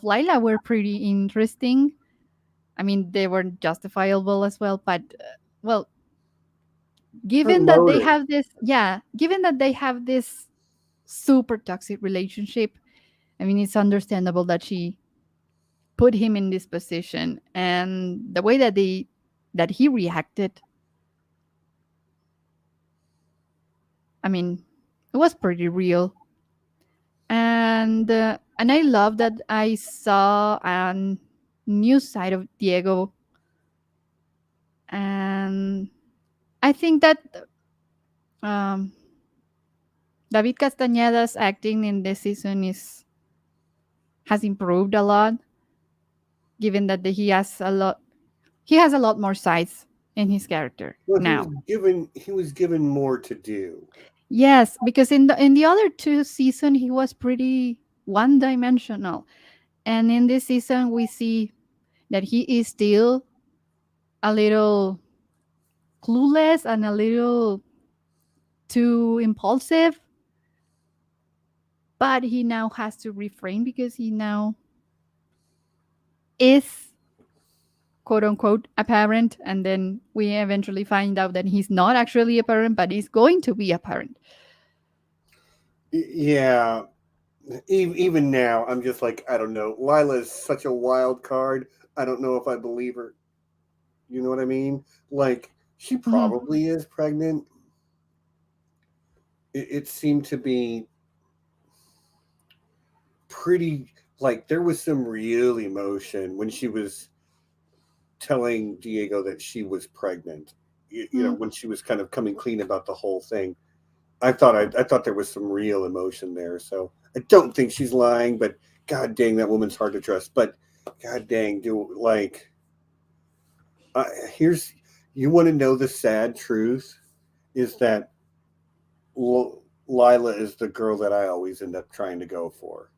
Lila were pretty interesting. I mean, they were justifiable as well. But well, Her given that they motive. have this, yeah, given that they have this super toxic relationship, I mean, it's understandable that she put him in this position, and the way that he reacted, I mean, it was pretty real. And I love that I saw a new side of Diego, and I think that um, David Castañeda's acting in this season is has improved a lot, given that he has a lot more sides in his character Well, now. he was given more to do. Yes, because in the other two season he was pretty one dimensional, and in this season we see that he is still a little clueless and a little too impulsive, but he now has to refrain because he now is quote unquote a parent, and then we eventually find out that he's not actually a parent but he's going to be a parent. Yeah, even now, I'm just like, I don't know. Lila is such a wild card. I don't know if I believe her. You know what I mean? Like, she Mhm. probably is pregnant. It seemed to be pretty, like, there was some real emotion when she was telling Diego that she was pregnant. Mm. When she was kind of coming clean about the whole thing. I thought there was some real emotion there. So I don't think she's lying, but god dang, that woman's hard to trust. But god dang, do like uh, here's you want to know the sad truth is that Lila is the girl that I always end up trying to go for.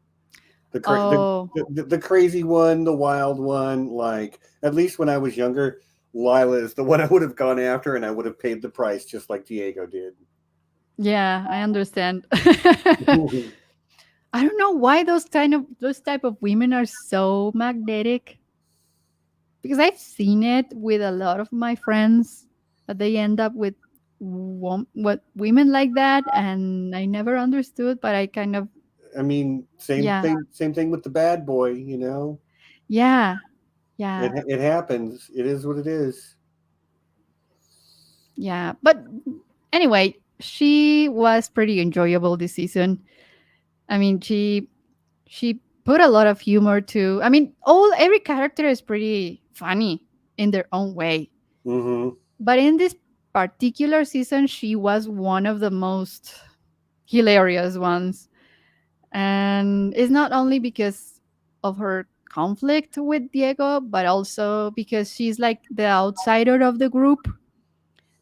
The, cra- Oh, the crazy one, the wild one. Like at least when I was younger, Lila is the one I would have gone after, and I would have paid the price just like Diego did. yeah, I understand. I don't know why those type of women are so magnetic, because I've seen it with a lot of my friends that they end up with what women like that, and I never understood, but I kind of I mean, yeah, same thing with the bad boy. You know, yeah, yeah, it happens. It is what it is. yeah. But anyway, she was pretty enjoyable this season. I mean, she put a lot of humor to. I mean, all every character is pretty funny in their own way. Mm-hmm. But in this particular season, she was one of the most hilarious ones. And it's not only because of her conflict with Diego, but also because she's like the outsider of the group.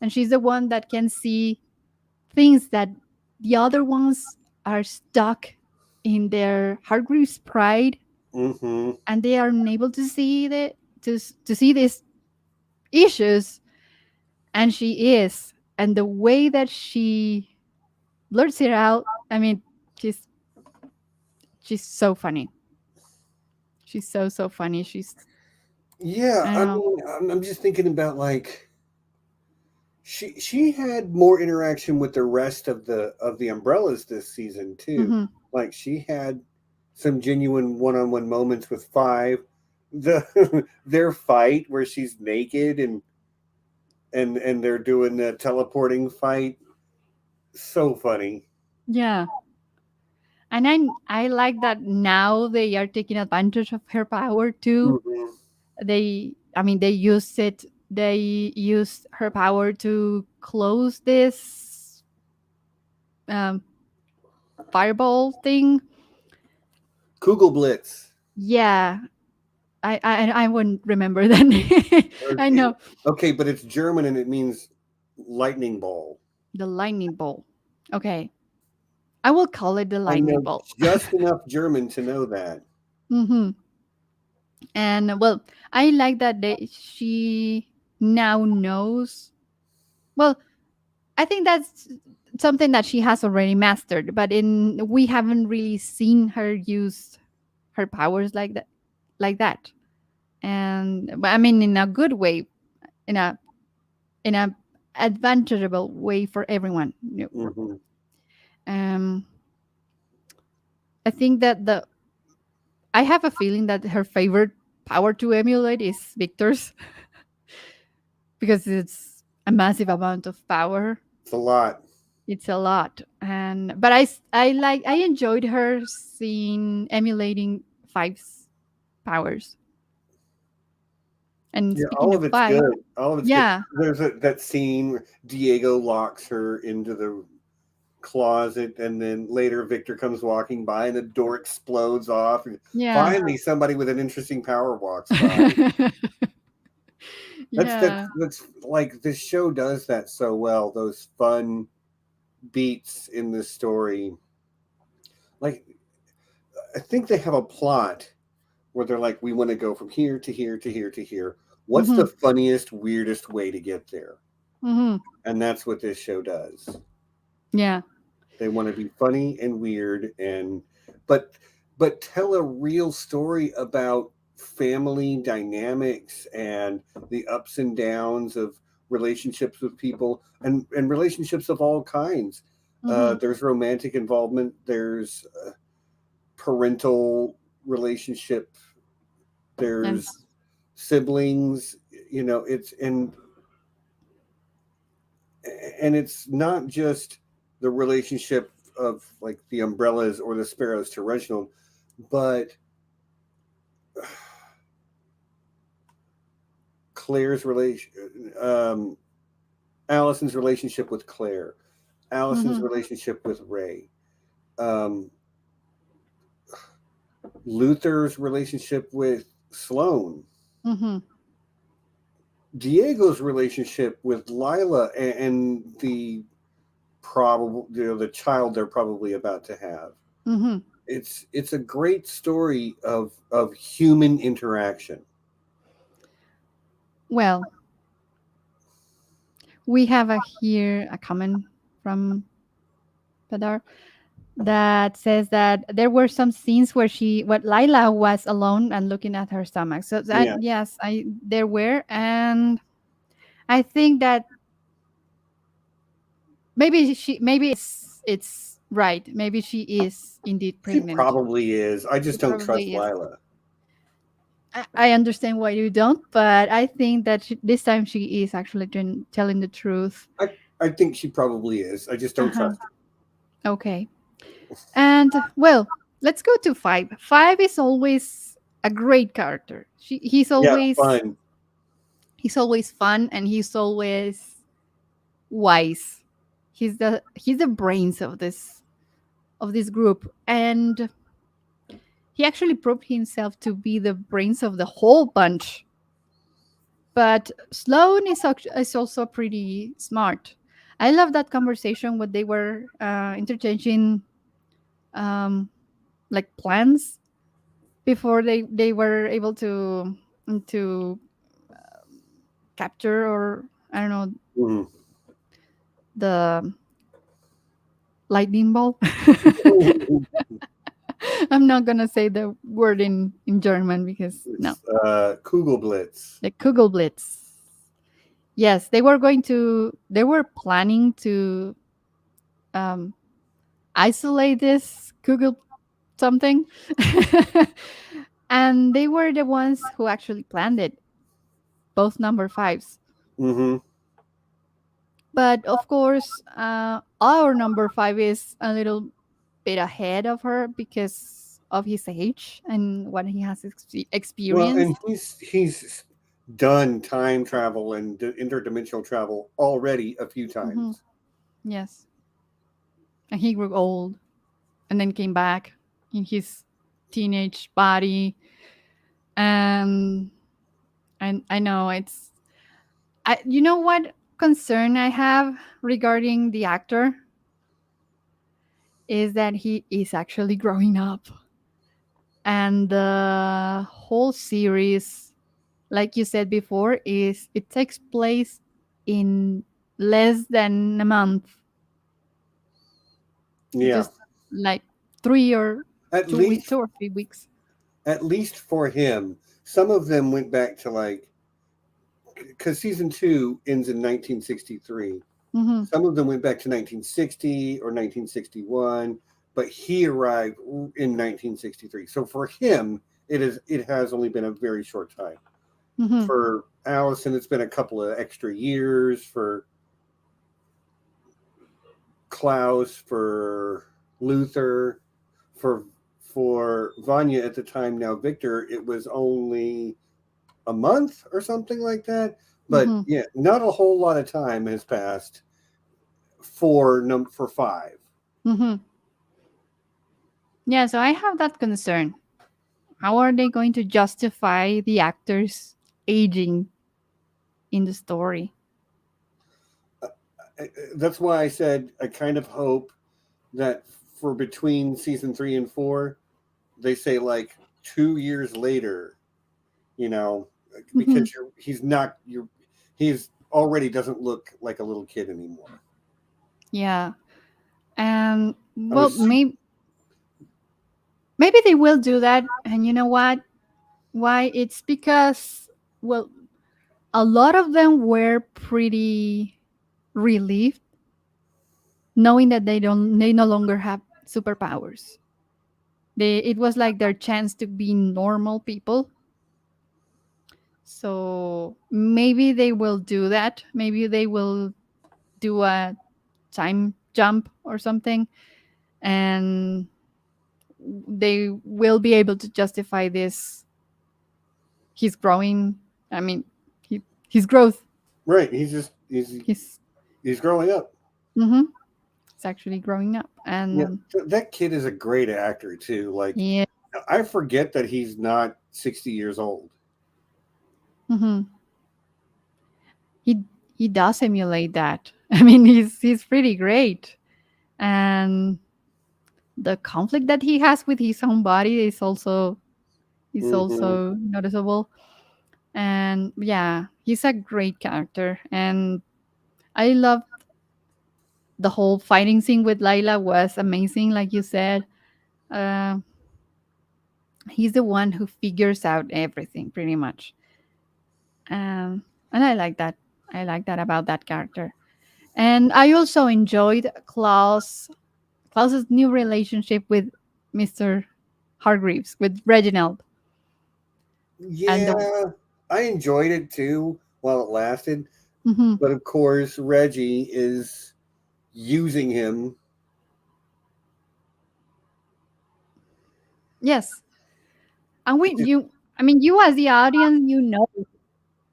And she's the one that can see things that the other ones are stuck in their Hargreeves pride. Mm-hmm. and they are unable to see to see these issues, and she is, and the way that she blurts it out. I mean, she's she's so funny. She's so funny. Yeah, I don't I know. mean, I'm just thinking about like she had more interaction with the rest of the umbrellas this season too. Hmm. Like she had some genuine one-on-one moments with Five. The their fight where she's naked and they're doing the teleporting fight. So funny. Yeah, and I like that now they are taking advantage of her power too. Hmm. I mean, they used it. They used her power to close this um, fireball thing. Kugelblitz. Yeah, I wouldn't remember that name. Or I know okay, but it's German and it means lightning ball. the lightning bolt. Okay, I will call it the I lightning know bolt. just enough German to know that. Hmm. And well, I like that she now knows. Well, I think that's something that she has already mastered, but in we haven't really seen her use her powers like that. And but I mean, in a good way, in a advantageable way for everyone. Hmm. Um, I think that the I have a feeling that her favorite power to emulate is Victor's because it's a massive amount of power. It's a lot. It's a lot, and but I enjoyed her seeing emulating Five's powers. And Yeah, speaking all of of it's Five, good. All of it's good. yeah, There's that scene where Diego locks her into the closet, and then later Victor comes walking by, and the door explodes off. And yeah, finally, somebody with an interesting power walks by. yeah. That's like this show does that so well. Those fun beats in the story. Like I think they have a plot where they're like, we want to go from here to here to here to here. What's Hmm. the funniest, weirdest way to get there? Hmm. And that's what this show does. Yeah. They want to be funny and weird and but but tell a real story about family dynamics and the ups and downs of relationships with people and relationships of all kinds. Hmm. There's romantic involvement. There's parental relationship. And There's siblings. You know, and it's not just the relationship of like the umbrellas or the sparrows to Reginald, but Claire's relation, um, Allison's relationship with Claire, Allison's hmm. relationship with Ray, um, Luther's relationship with Sloane, Hmm. Diego's relationship with Lila, and the probable, the child they're probably about to have. Hmm. It's a great story of human interaction. Well, we have here a comment from Padar that says that there were some scenes where what Lila was alone and looking at her stomach. So that Yeah, yes, I there were, and I think that maybe it's right. Maybe she is indeed she pregnant. probably is. I She just don't trust probably is. Lila. I understand why you don't, but I think that this time she is actually telling the truth. I I think she probably is. I just Uh don't huh. trust her. Okay. And well, let's go to Five. Five is always a great character. Yeah, fun. He's always fun, and he's always wise. He's the brains of this group, and he actually proved himself to be the brains of the whole bunch. But Sloan is also pretty smart. I love that conversation when they were interchanging um, like plans. before they were able to capture, or I don't know, Mhm. the lightning bolt. I'm not gonna say the word in German because no, It's Kugelblitz. the Kugelblitz. Yes, they were going to. They were planning to um, isolate this Kugel something, and they were the ones who actually planned it. Both number fives. Hmm. But of course, our number five is a little bit ahead of her because of his age and what he has Well, and experienced. he's done time travel and interdimensional travel already a few Hmm. times. Yes, and he grew old and then came back in his teenage body. And I know it's you know what concern I have regarding the actor is that he is actually growing up, and the whole series, like you said before, is it takes place in less than a month, Yeah, just like 3 or at 2 weeks, least 2 or 3 weeks. at least for him. Some of them went back to like because season two ends in 1963. Hmm. Some of them went back to 1960 or 1961, but he arrived in 1963. So for him, it has only been a very short time. Hmm. For Allison, it's been a couple of extra years. For Klaus, for Luther, for Vanya at the time, now Victor, it was only a month or something like that. But Hmm. yeah, not a whole lot of time has passed for five. Hmm. Yeah, so I have that concern. How are they going to justify the actors aging in the story? That's why I said I kind of hope that for between season three and four, they say like 2 years later, you know, Hmm. because he's not he's already doesn't look like a little kid anymore. Yeah, and I well, was super, maybe they will do that. And you know what? Why? It's because, well, a lot of them were pretty relieved knowing that they no longer have superpowers. It was like their chance to be normal people. So maybe they will do that. Maybe they will do a time jump or something, and they will be able to justify this, his growing, I mean, his growth, right. his He's growing up. hmm it's actually growing up. Yeah, And that kid is a great actor too. Like yeah. I forget that he's not 60 years old. Hmm. He does emulate that. I mean, he's pretty great. And the conflict that he has with his own body is Hmm. also noticeable. And yeah, he's a great character. And I love the whole fighting scene with Layla was amazing, like you said. Uh, he's the one who figures out everything pretty much. And I like that. I like that about that character. And I also enjoyed Klaus's new relationship with Mr. Hargreeves, with Reginald. And the Yeah, I enjoyed it too while it lasted. mhm, But of course, Reggie is using him. yes. And I mean, you as the audience,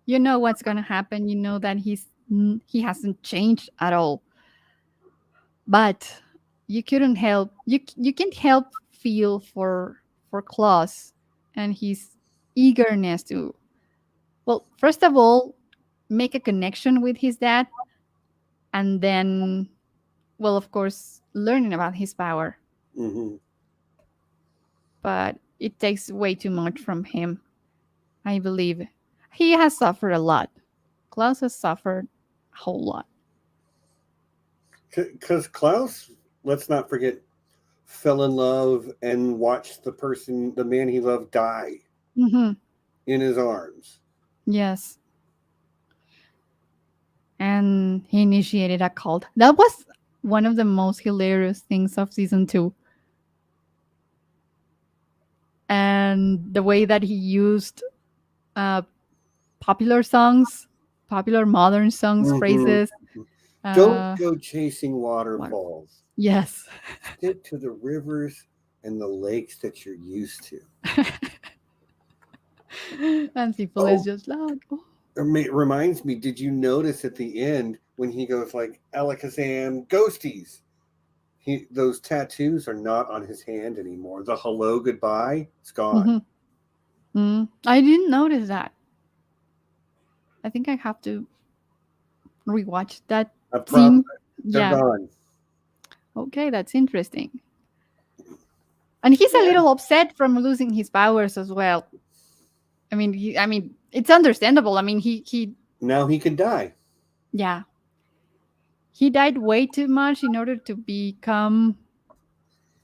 you know what's going to happen. You know that he hasn't changed at all. But you can't help feel for Klaus and his eagerness to, well, first of all, make a connection with his dad, and then, well, of course, learning about his power. Hmm. But it takes way too much from him. I believe he has suffered a lot. Klaus has suffered a whole lot. Because Klaus, let's not forget, fell in love and watched the man he loved, die Hmm. in his arms. Yes, and he initiated a cult. That was one of the most hilarious things of season two, and the way that he used uh, popular songs, popular modern songs, Hmm. phrases. Don't Uh, go chasing what? waterfalls. Yes. Stick to the rivers and the lakes that you're used to. And people is Oh, just like, oh. it reminds me, did you notice at the end when he goes like Alakazam ghosties? Those tattoos are not on his hand anymore. The hello goodbye, it's gone. Mhm. I didn't notice that. I think I have to rewatch that I promise scene. they're Yeah. gone. Okay, that's interesting. And he's a Yeah. little upset from losing his powers as well. It's understandable. Now he can die. Yeah, he died way too much in order to become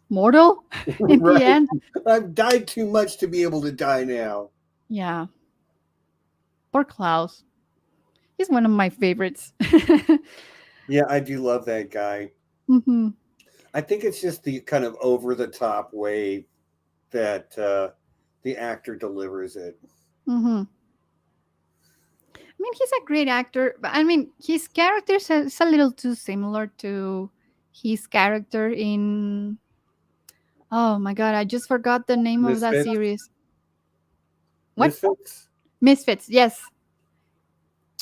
mortal in the Right. end. I've died too much to be able to die now. Yeah, poor Klaus. He's one of my favorites. Yeah, I do love that guy. Hmm. I think it's just the kind of over the top way that the actor delivers it. Hmm. He's a great actor, but his character is a little too similar to his character in. Oh my god, I just forgot the name of that Misfits. series. What? Misfits. Misfits. Yes.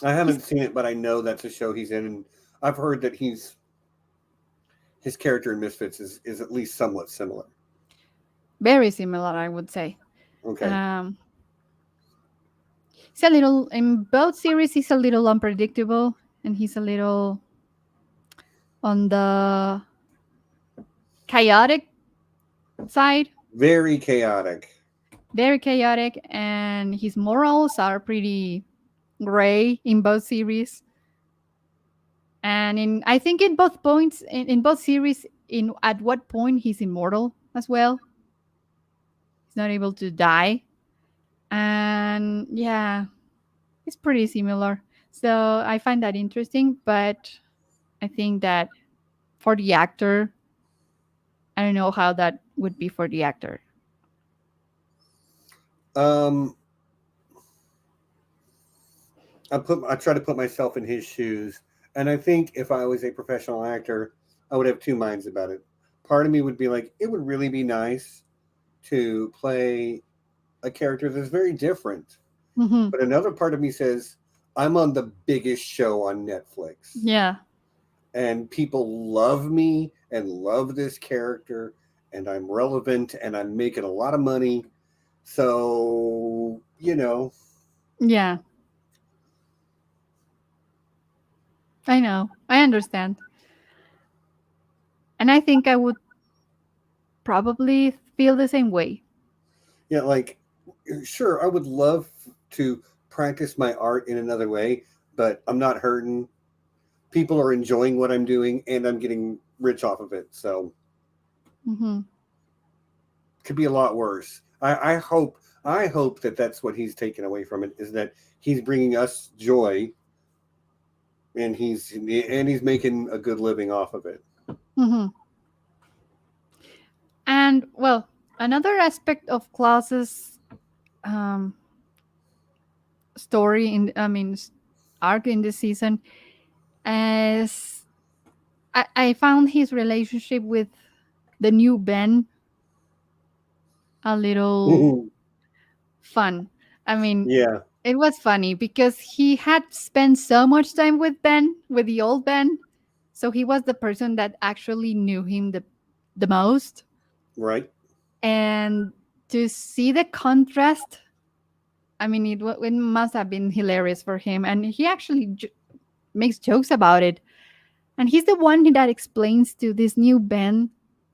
I He's haven't seen it, but I know that's a show he's in, and I've heard that his character in Misfits is at least somewhat similar. very similar, I would say. Okay, Um, he's a little in both series. He's a little unpredictable, and he's a little on the chaotic side. very chaotic. Very chaotic, and his morals are pretty gray in both series. And I think in both points, in both series, in at what point he's immortal as well. He's not able to die, and yeah, it's pretty similar. So I find that interesting, but I think that for the actor, I don't know how that would be for the actor. Um, I try to put myself in his shoes, and I think if I was a professional actor, I would have two minds about it. Part of me would be like, it would really be nice to play a character that's very different, Hmm. but another part of me says, I'm on the biggest show on Netflix, Yeah, and people love me and love this character, and I'm relevant and I'm making a lot of money. So, yeah, I know, I understand, and I think I would probably feel the same way. yeah, like, sure, I would love to practice my art in another way, but I'm not hurting. People are enjoying what I'm doing, and I'm getting rich off of it. So, Hmm. could be a lot worse. I hope that that's what he's taken away from it is that he's bringing us joy and he's making a good living off of it. Hmm. And well, another aspect of Klaus's um, story arc in this season is I found his relationship with the new Ben a little fun. I mean, Yeah, it was funny because he had spent so much time with Ben, with the old Ben. So he was the person that actually knew him the most. right. And to see the contrast, it must have been hilarious for him. And he actually makes jokes about it. And he's the one that explains to this new Ben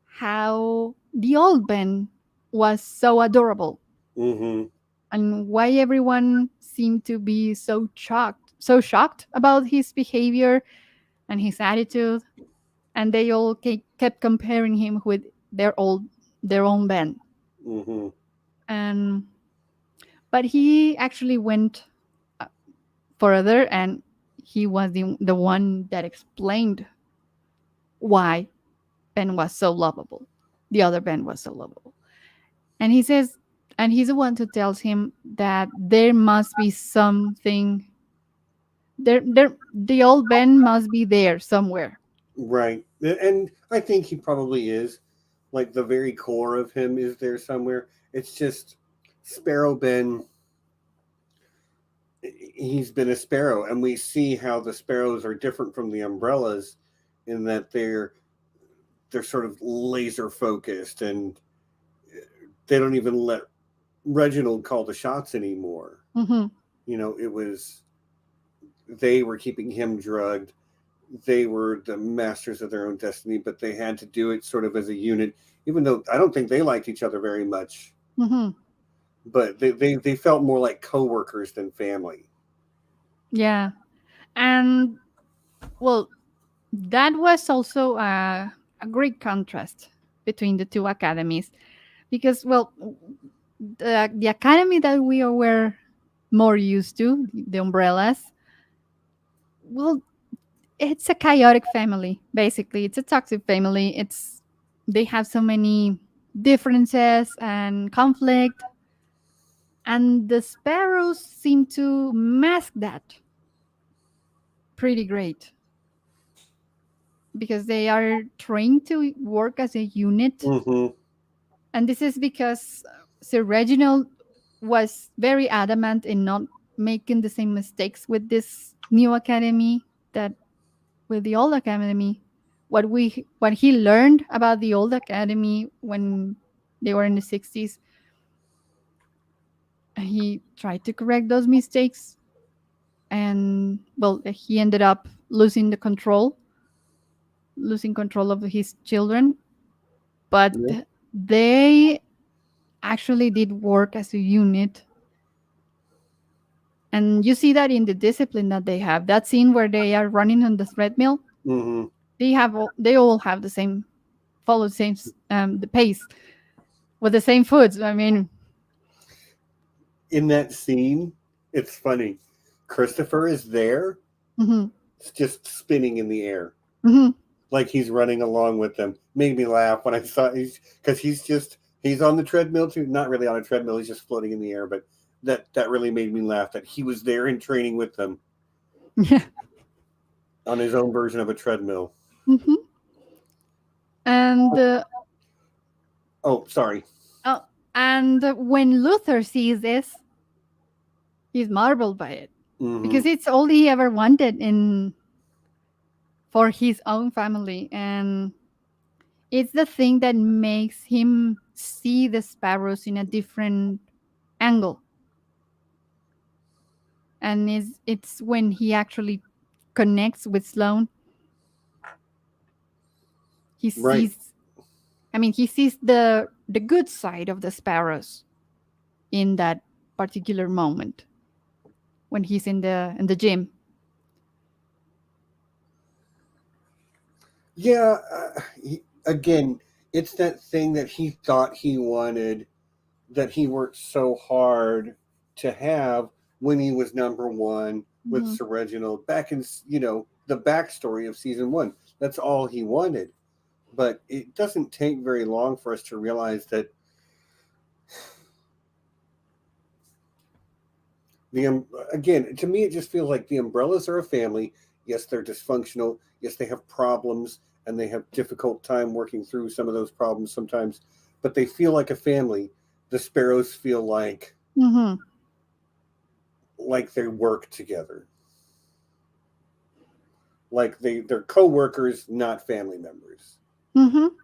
how the old Ben was so adorable, Mm-hmm. and why everyone seemed to be so shocked about his behavior and his attitude, and they all kept comparing him with their own band. Mm-hmm. And but he actually went uh, further, and he was the one that explained why Ben was so lovable. The other Ben was so lovable. And he says, and he's the one who tells him that there must be something the old Ben must be there somewhere. Right. And I think he probably is. Like the very core of him is there somewhere. It's just Sparrow Ben, he's been a sparrow, and we see how the sparrows are different from the umbrellas in that they're sort of laser focused, and they don't even let Reginald call the shots anymore. Hmm. It was they were keeping him drugged. They were the masters of their own destiny, but they had to do it sort of as a unit, even though I don't think they liked each other very much. Hmm. But they felt more like coworkers than family. Yeah. And well, that was also a great contrast between the two academies because, well, the academy that we were more used to, the umbrellas, well, it's a chaotic family, basically. It's a toxic family. They have so many differences and conflict, and the sparrows seem to mask that pretty great because they are trained to work as a unit. Mm-hmm. And this is because Sir Reginald was very adamant in not making the same mistakes with this new academy that with the old academy. What he learned about the old academy when they were in the 60s, he tried to correct those mistakes, and well, he ended up losing control of his children, but Yeah. they actually did work as a unit. And you see that in the discipline that they have. That scene where they are running on the treadmill, Mm-hmm. they all have the same follow the same the pace with the same foods. I mean, In that scene, it's funny. Christopher is there, mhm, it's just spinning in the air, mhm. like he's running along with them. Made me laugh when I saw because he's on the treadmill too. Not really on a treadmill; he's just floating in the air. But that really made me laugh that he was there in training with them Yeah. on his own version of a treadmill. Mhm. And Oh, sorry. uh, and when Luther sees this, he's marveled by it Mm-hmm. because it's all he ever wanted in for his own family, and it's the thing that makes him see the sparrows in a different angle. And it's when he actually connects with Sloane, he Right. sees he sees the good side of the sparrows in that particular moment when he's in the gym. Yeah. Again, it's that thing that he thought he wanted, that he worked so hard to have when he was number one with Mhm. Sir Reginald back in the backstory of season one. That's all he wanted. But it doesn't take very long for us to realize that again, to me, it just feels like the umbrellas are a family. Yes, they're dysfunctional. Yes, they have problems and they have difficult time working through some of those problems sometimes. But they feel like a family. The sparrows feel Mhm. like they work together, like they're co-workers, not family members. Mhm.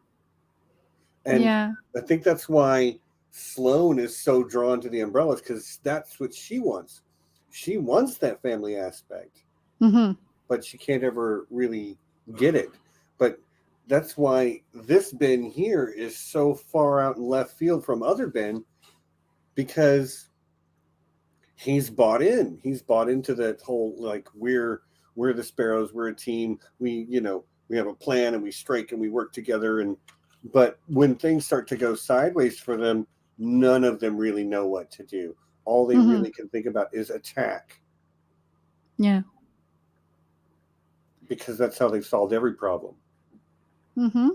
And Yeah. I think that's why Sloane is so drawn to the umbrellas, because that's what she wants. She wants that family aspect, Mhm. but she can't ever really get it. But that's why this Ben here is so far out in left field from other Ben, because he's bought in. He's bought into that whole, like, we're the Sparrows, we're a team. We have a plan and we strike and we work together. And but when things start to go sideways for them, none of them really know what to do. All they Mm-hmm. really can think about is attack, Yeah. because that's how they've solved every problem. Mm-hmm.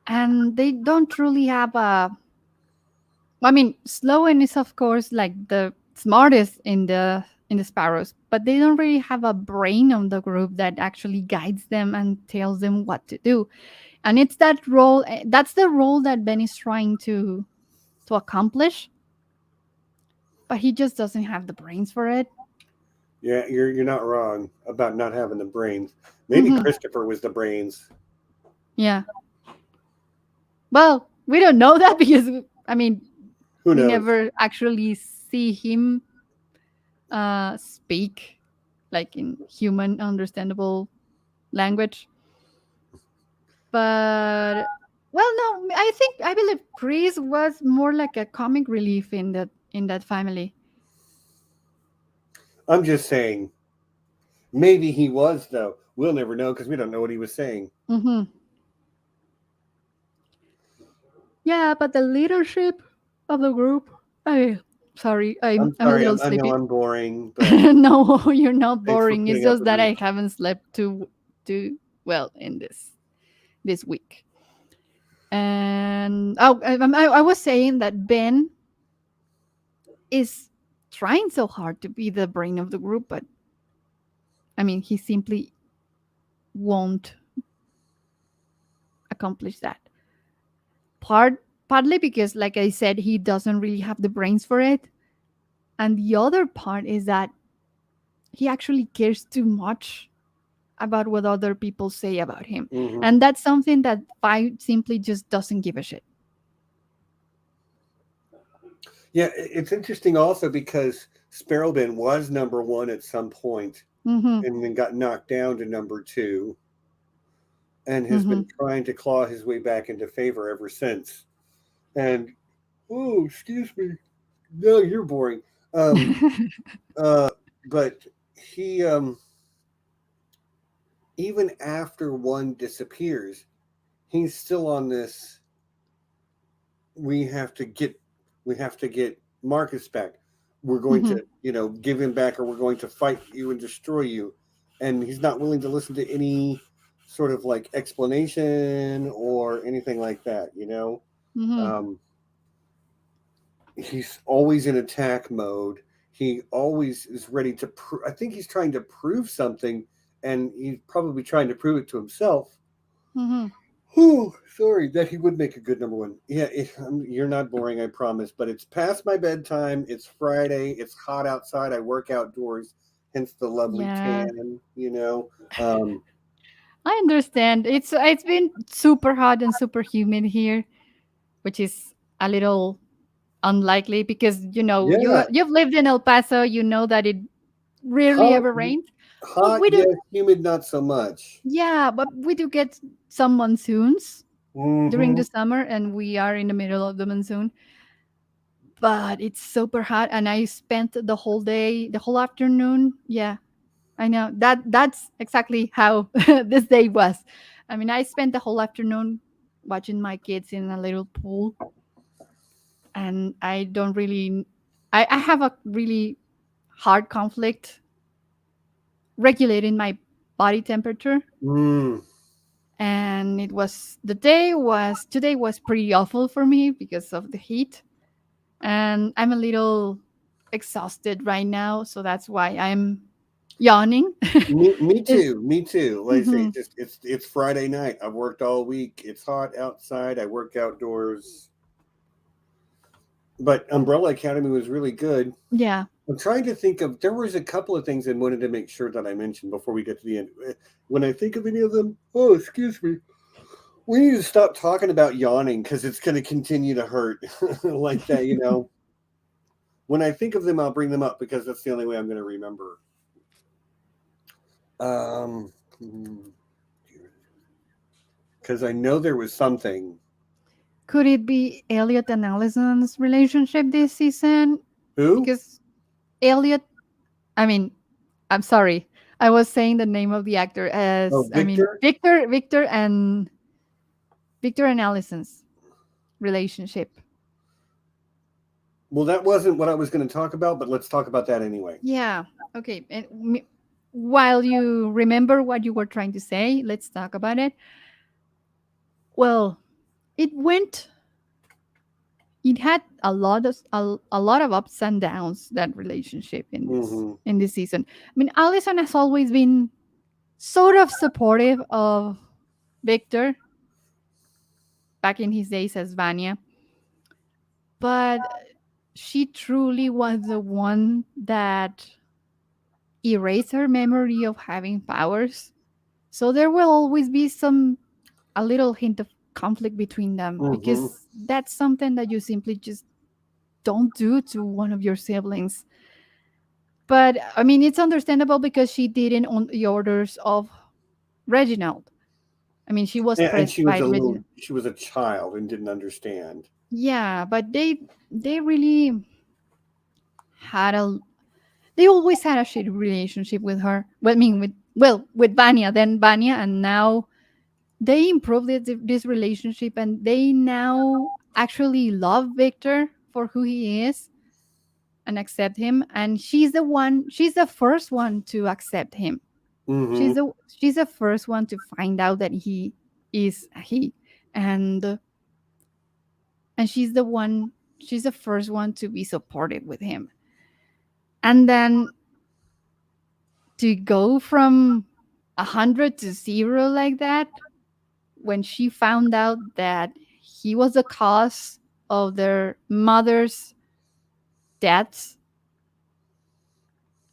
And they don't truly have a. I mean, Sloan is of course like the smartest in the sparrows, but they don't really have a brain on the group that actually guides them and tells them what to do. And it's that role. That's the role that Ben is trying to accomplish, but he just doesn't have the brains for it. Yeah, you're not wrong about not having the brains. Maybe Hmm. Christopher was the brains. Yeah. Well, we don't know that because I mean Who we knows? never actually see him speak like in human understandable language. But well, no, I believe Chris was more like a comic relief in that family. I'm just saying, maybe he was, though. We'll never know because we don't know what he was saying. Hmm. Yeah, but the leadership of the group. I sorry, I'm I'm a sorry. little I know sleepy. I'm boring, but No, you're not thanks for boring. It's putting up just with that me. I haven't slept too well in this week. And I was saying that Ben is trying so hard to be the brain of the group, but I mean, he simply won't accomplish that. Partly because, like I said, he doesn't really have the brains for it, and the other part is that he actually cares too much about what other people say about him, Hmm. and that's something that Fi simply just doesn't give a shit. Yeah, it's interesting also because Sparrowben was number one at some point Mm-hmm. and then got knocked down to number two and has Mm-hmm. been trying to claw his way back into favor ever since. And oh, excuse me, no, you're boring. Um, uh, but he even after one disappears, he's still on this. We have to get, we have to get Marcus back. We're going Mm-hmm. to, give him back, or we're going to fight you and destroy you. And he's not willing to listen to any sort of like explanation or anything like that. Mm-hmm. Um, he's always in attack mode. He always is ready to. I think he's trying to prove something, and he's probably trying to prove it to himself. Mm-hmm. Whew, sorry, that he would make a good number one. Yeah, you're not boring, I promise. But it's past my bedtime. It's Friday. It's hot outside. I work outdoors, hence the lovely Yeah, tan. Um, I understand. It's been super hot and super humid here, which is a little unlikely because yeah, you've lived in El Paso, you know that it rarely hot, ever rains. But hot. we do, Yes, humid, not so much. yeah, but we do get some monsoons during Mm-hmm. the summer, and we are in the middle of the monsoon. But it's super hot, and I spent the whole day, the whole afternoon. Yeah, I know that's exactly how this day was. I mean, I spent the whole afternoon watching my kids in a little pool, and I don't really. I have a really hard conflict regulating my body temperature, Mm. and it was the day was today was pretty awful for me because of the heat, and I'm a little exhausted right now, so that's why I'm yawning. Me It- too. Me too. Like I say, Mhm. it's Friday night. I've worked all week. It's hot outside. I work outdoors. But Umbrella Academy was really good. Yeah. I'm trying to think of, there was a couple of things I wanted to make sure that I mentioned before we get to the end. When I think of any of them, oh, excuse me, we need to stop talking about yawning because it's going to continue to hurt like that. When I think of them, I'll bring them up because that's the only way I'm going to remember. Um, hmm, because I know there was something. Could it be Elliot and Allison's relationship this season? Who? Because Elliot, I mean, I'm sorry. I was saying the name of the actor Oh, as, I mean, Victor. Victor and Allison's relationship. Well, that wasn't what I was going to talk about, but let's talk about that anyway. Yeah. Okay. And while you remember what you were trying to say, let's talk about it. Well, it went. It had a lot of ups and downs, that relationship Hmm. in this season. I mean, Allison has always been sort of supportive of Victor back in his days as Vanya, but she truly was the one that erased her memory of having powers. So there will always be a little hint of conflict between them, Hmm. because that's something that you simply just don't do to one of your siblings. But I mean, it's understandable because she didn't on the orders of Reginald. I mean, she was And pressed she was by a little. Reginald. She was a child and didn't understand. Yeah, but they really had a they always had a shitty relationship with her. Well, I mean, with Vanya, then Vanya, and now they improved this relationship, and they now actually love Victor for who he is and accept him. And she's the first one to accept him. Hmm. She's the first one to find out that he is a he, and she's the first one to be supportive with him. And then to go from 100 to 0 like that, when she found out that he was the cause of their mother's deaths,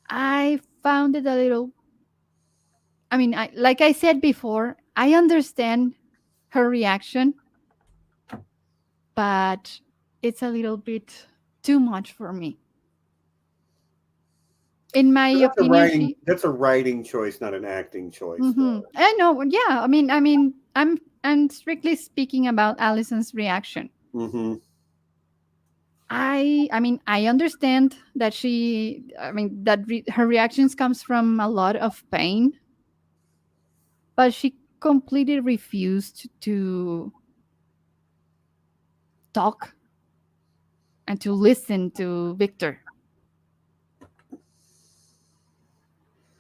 I found it a little. I mean, like I said before, I understand her reaction, but it's a little bit too much for me. In my That's a opinion, writing. she. That's a writing choice, not an acting choice, Hmm. though. I know. Yeah. I mean, I'm strictly speaking about Allison's reaction. Hmm. I mean, I understand that her reactions comes from a lot of pain, but she completely refused to talk and to listen to Victor.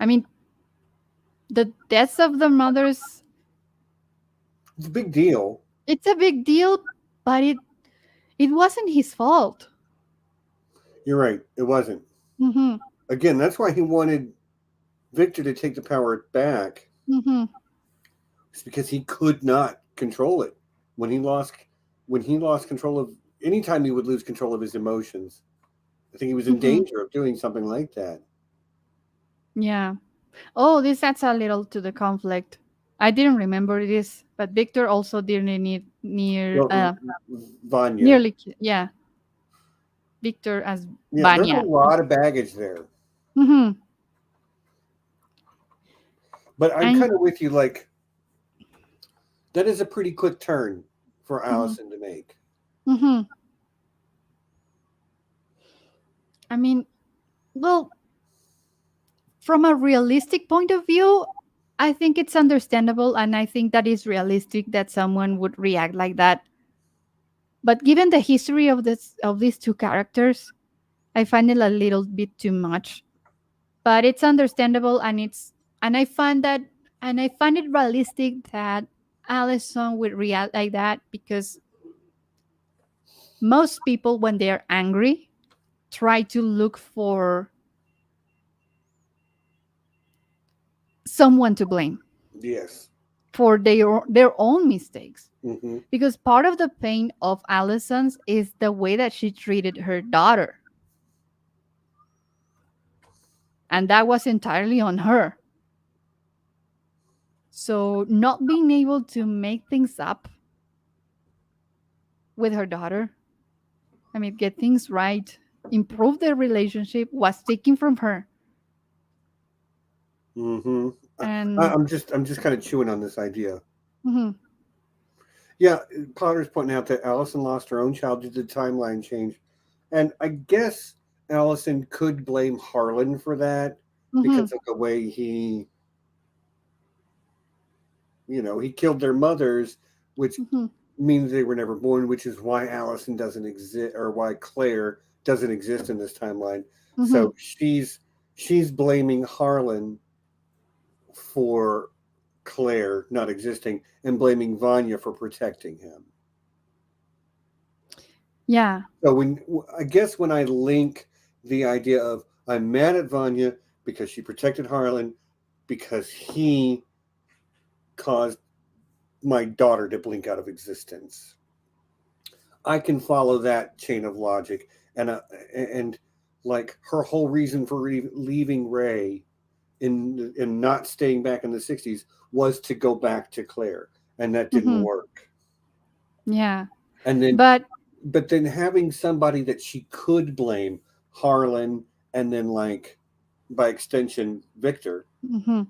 I mean, the deaths of the mothers, It's a big deal. it's a big deal, but it wasn't his fault. You're right. It wasn't. Mhm. Again, that's why he wanted Victor to take the power back. Mhm. It's because he could not control it when he lost. When he lost control of, anytime he would lose control of his emotions, I think he was in Mhm. danger of doing something like that. Yeah. Oh, this adds a little to the conflict. I didn't remember this, but Victor also didn't need Well, Vanya. nearly yeah, Victor as Yeah, there's a Vanya. lot of baggage there. Mhm. But I'm And kind of with you. Like, that is a pretty quick turn for mhm. Allison to make. Mhm. I mean, well, from a realistic point of view, I think it's understandable, and I think that is realistic that someone would react like that. But given the history of these two characters, I find it a little bit too much. But it's understandable, and I find that and I find it realistic that Allison would react like that, because most people, when they're angry, try to look for someone to blame Yes. for their own mistakes. Hmm. Because part of the pain of Allison's is the way that she treated her daughter, and that was entirely on her. So not being able to make things up with her daughter, I mean, get things right, improve their relationship, was taken from her. Hmm. And I'm just kind of chewing on this idea. mhm. Yeah, Potter's pointing out that Allison lost her own child due to the timeline change. And I guess Allison could blame Harlan for that Mm-hmm. because of the way he killed their mothers, which Mm-hmm. means they were never born, which is why Allison doesn't exist, or why Claire doesn't exist in this timeline. Mm-hmm. So she's blaming Harlan for Claire not existing and blaming Vanya for protecting him. Yeah. So I guess when I link the idea of I'm mad at Vanya because she protected Harlan because he caused my daughter to blink out of existence, I can follow that chain of logic, and like her whole reason for leaving Ray in not staying back in the '60s was to go back to Claire, and that didn't Mm-hmm. work. Yeah. And then, But but then having somebody that she could blame, Harlan, and then like by extension Victor, mhm,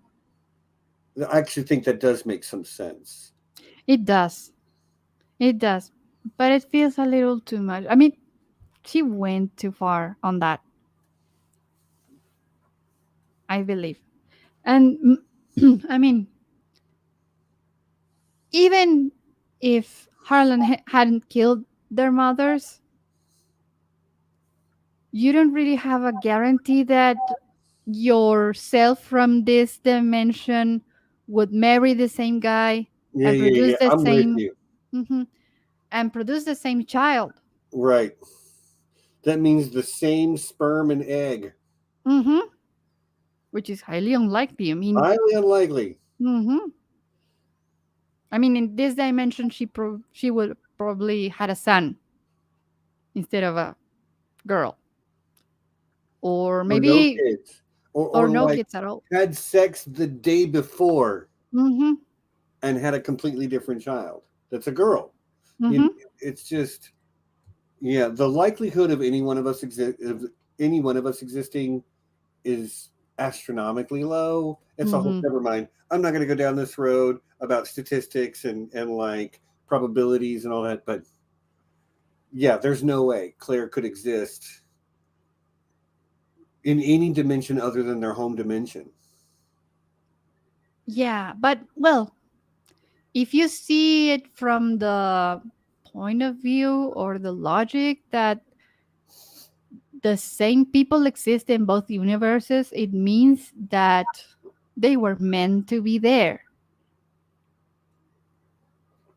I actually think that does make some sense. it does. It does. But it feels a little too much. I mean, she went too far on that, I believe. And I mean, even if Harlan hadn't killed their mothers, you don't really have a guarantee that yourself from this dimension would marry the same guy Yeah, and yeah, yeah. produce the I'm with same you. mhm, and produce the same child. Right. That means the same sperm and egg. Hmm. Which is highly unlikely. Highly unlikely. Mhm. I mean, in this dimension, she would probably had a son instead of a girl, or Or no maybe kids. or Or no like kids at all. had sex the day before Hmm. and had a completely different child. That's a girl. You, Hmm. it's just yeah, the likelihood of any one of us existing is astronomically low. It's a whole Hmm. never mind. I'm not going to go down this road about statistics and like probabilities and all that, but yeah, there's no way Claire could exist in any dimension other than their home dimension. Yeah, but well, if you see it from the point of view or the logic that the same people exist in both universes, it means that they were meant to be there.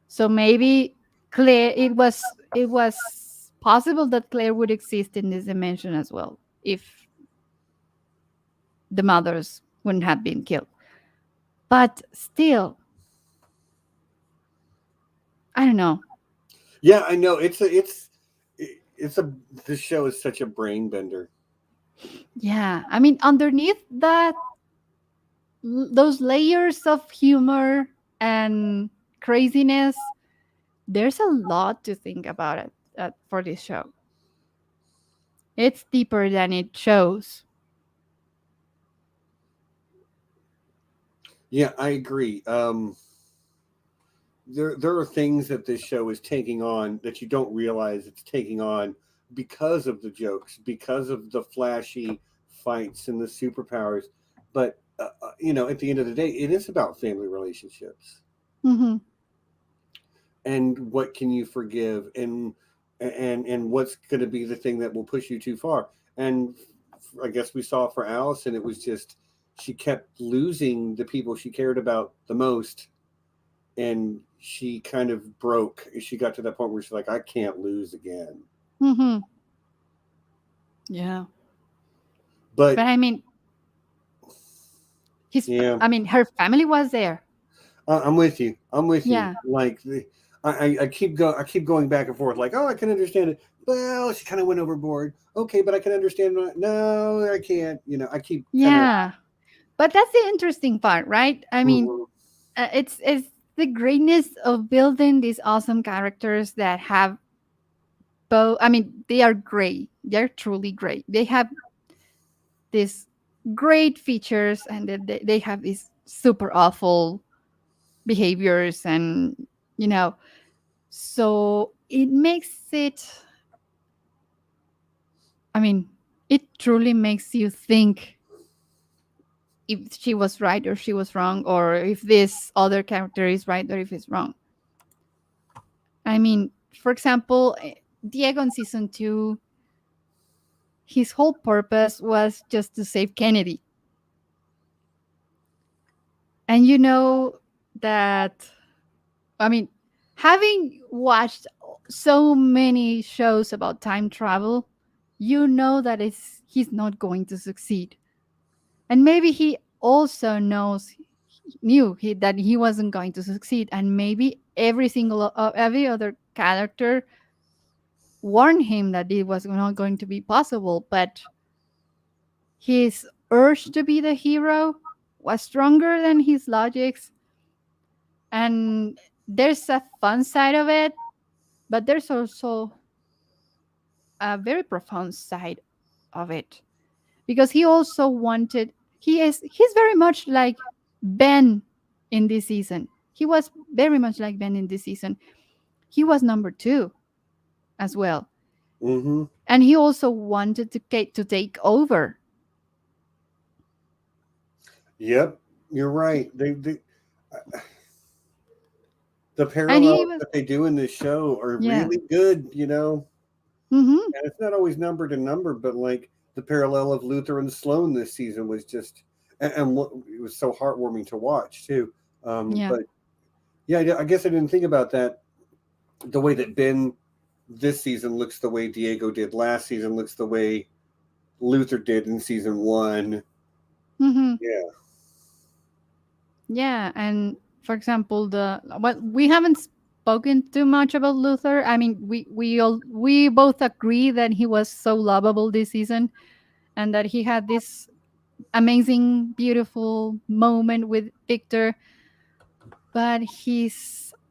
So maybe it was possible that Claire would exist in this dimension as well if the mothers wouldn't have been killed. But still, I don't know. Yeah, I know. It's a this show is such a brain bender. Yeah, I mean, underneath that, those layers of humor and craziness, there's a lot to think about it for this show. It's deeper than it shows. Yeah, I agree. There are things that this show is taking on that you don't realize it's taking on because of the jokes, because of the flashy fights and the superpowers. But at the end of the day, it is about family relationships Hmm. and what can you forgive and what's going to be the thing that will push you too far. And I guess we saw for Allison, it was just she kept losing the people she cared about the most, and she kind of broke. She got to that point where she's like, I can't lose again. Hmm. Yeah, But but I mean, yeah, her family was there. I'm with you. I'm with you. Yeah. Like I keep going back and forth. Like, oh, I can understand it. Well, she kind of went overboard. Okay, but I can understand. No, I can't. I keep kind of. Yeah. But that's the interesting part, right? I mean, Mhm. it's the greatness of building these awesome characters that have both. I mean, they are great. They're truly great. They have these great features, and they have these super awful behaviors, and you know. So it makes it, I mean, it truly makes you think if she was right or she was wrong, or if this other character is right or if it's wrong. I mean, for example, Diego in season two, his whole purpose was just to save Kennedy. And you know that, I mean, having watched so many shows about time travel, you know that he's not going to succeed. And maybe he also knew that he wasn't going to succeed, and maybe every other character warned him that it was not going to be possible, but his urge to be the hero was stronger than his logics. And there's a fun side of it, but there's also a very profound side of it, because he also wanted, he's very much like Ben in this season. He was very much like Ben in this season. He was number 2 as well. Mm-hmm. And he also wanted to take over. Yep, you're right. The And he parallels was, that they do in this show are yeah. really good, you know. Hmm. And it's not always number to number, but like the parallel of Luther and Sloane this season was just, and it was so heartwarming to watch too. Yeah. But yeah, I guess I didn't think about that. The way that Ben this season looks the way Diego did last season looks the way Luther did in season one. Hmm. Yeah. Yeah. And for example, well, we haven't spoken too much about Luther. I mean, we both agree that he was so lovable this season, and that he had this amazing, beautiful moment with Victor. But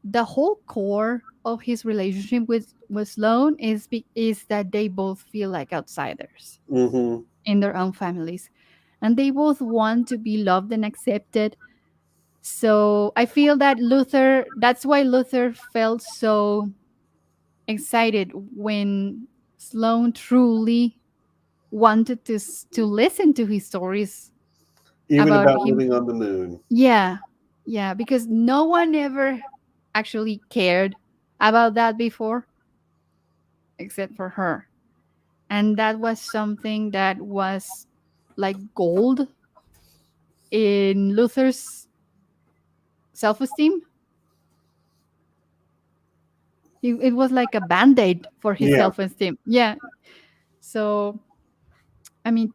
the whole core of his relationship with Sloane is that they both feel like outsiders Mm-hmm. in their own families, and they both want to be loved and accepted. So I feel that that's why Luther felt so excited when Sloane truly wanted to listen to his stories Even about about him. living on the moon. Yeah, yeah, because no one ever actually cared about that before except for her. And that was something that was like gold in Luther's self esteem. It was like a band aid for his Yeah. self esteem. Yeah. So, I mean,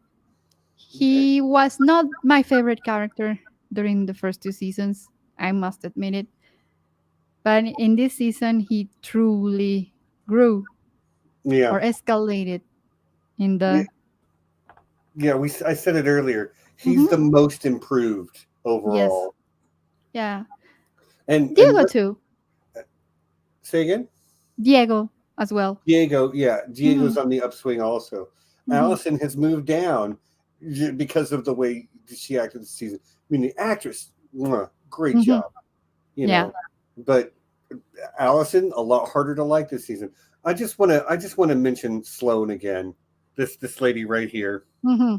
he was not my favorite character during the first 2 seasons. I must admit it. But in this season, he truly grew Yeah. or escalated in Yeah. the. Yeah. I said it earlier. He's Mhm. the most improved Yes. overall. Yeah. And Diego what, too. say again? Diego as well. Diego, yeah, Hmm. Diego's on the upswing also. Hmm. Allison has moved down because of the way she acted this season. I mean, the actress, great Hmm. job, you Yeah. know. But Allison, a lot harder to like this season. I just want to mention Sloane again. This lady right here. Hmm.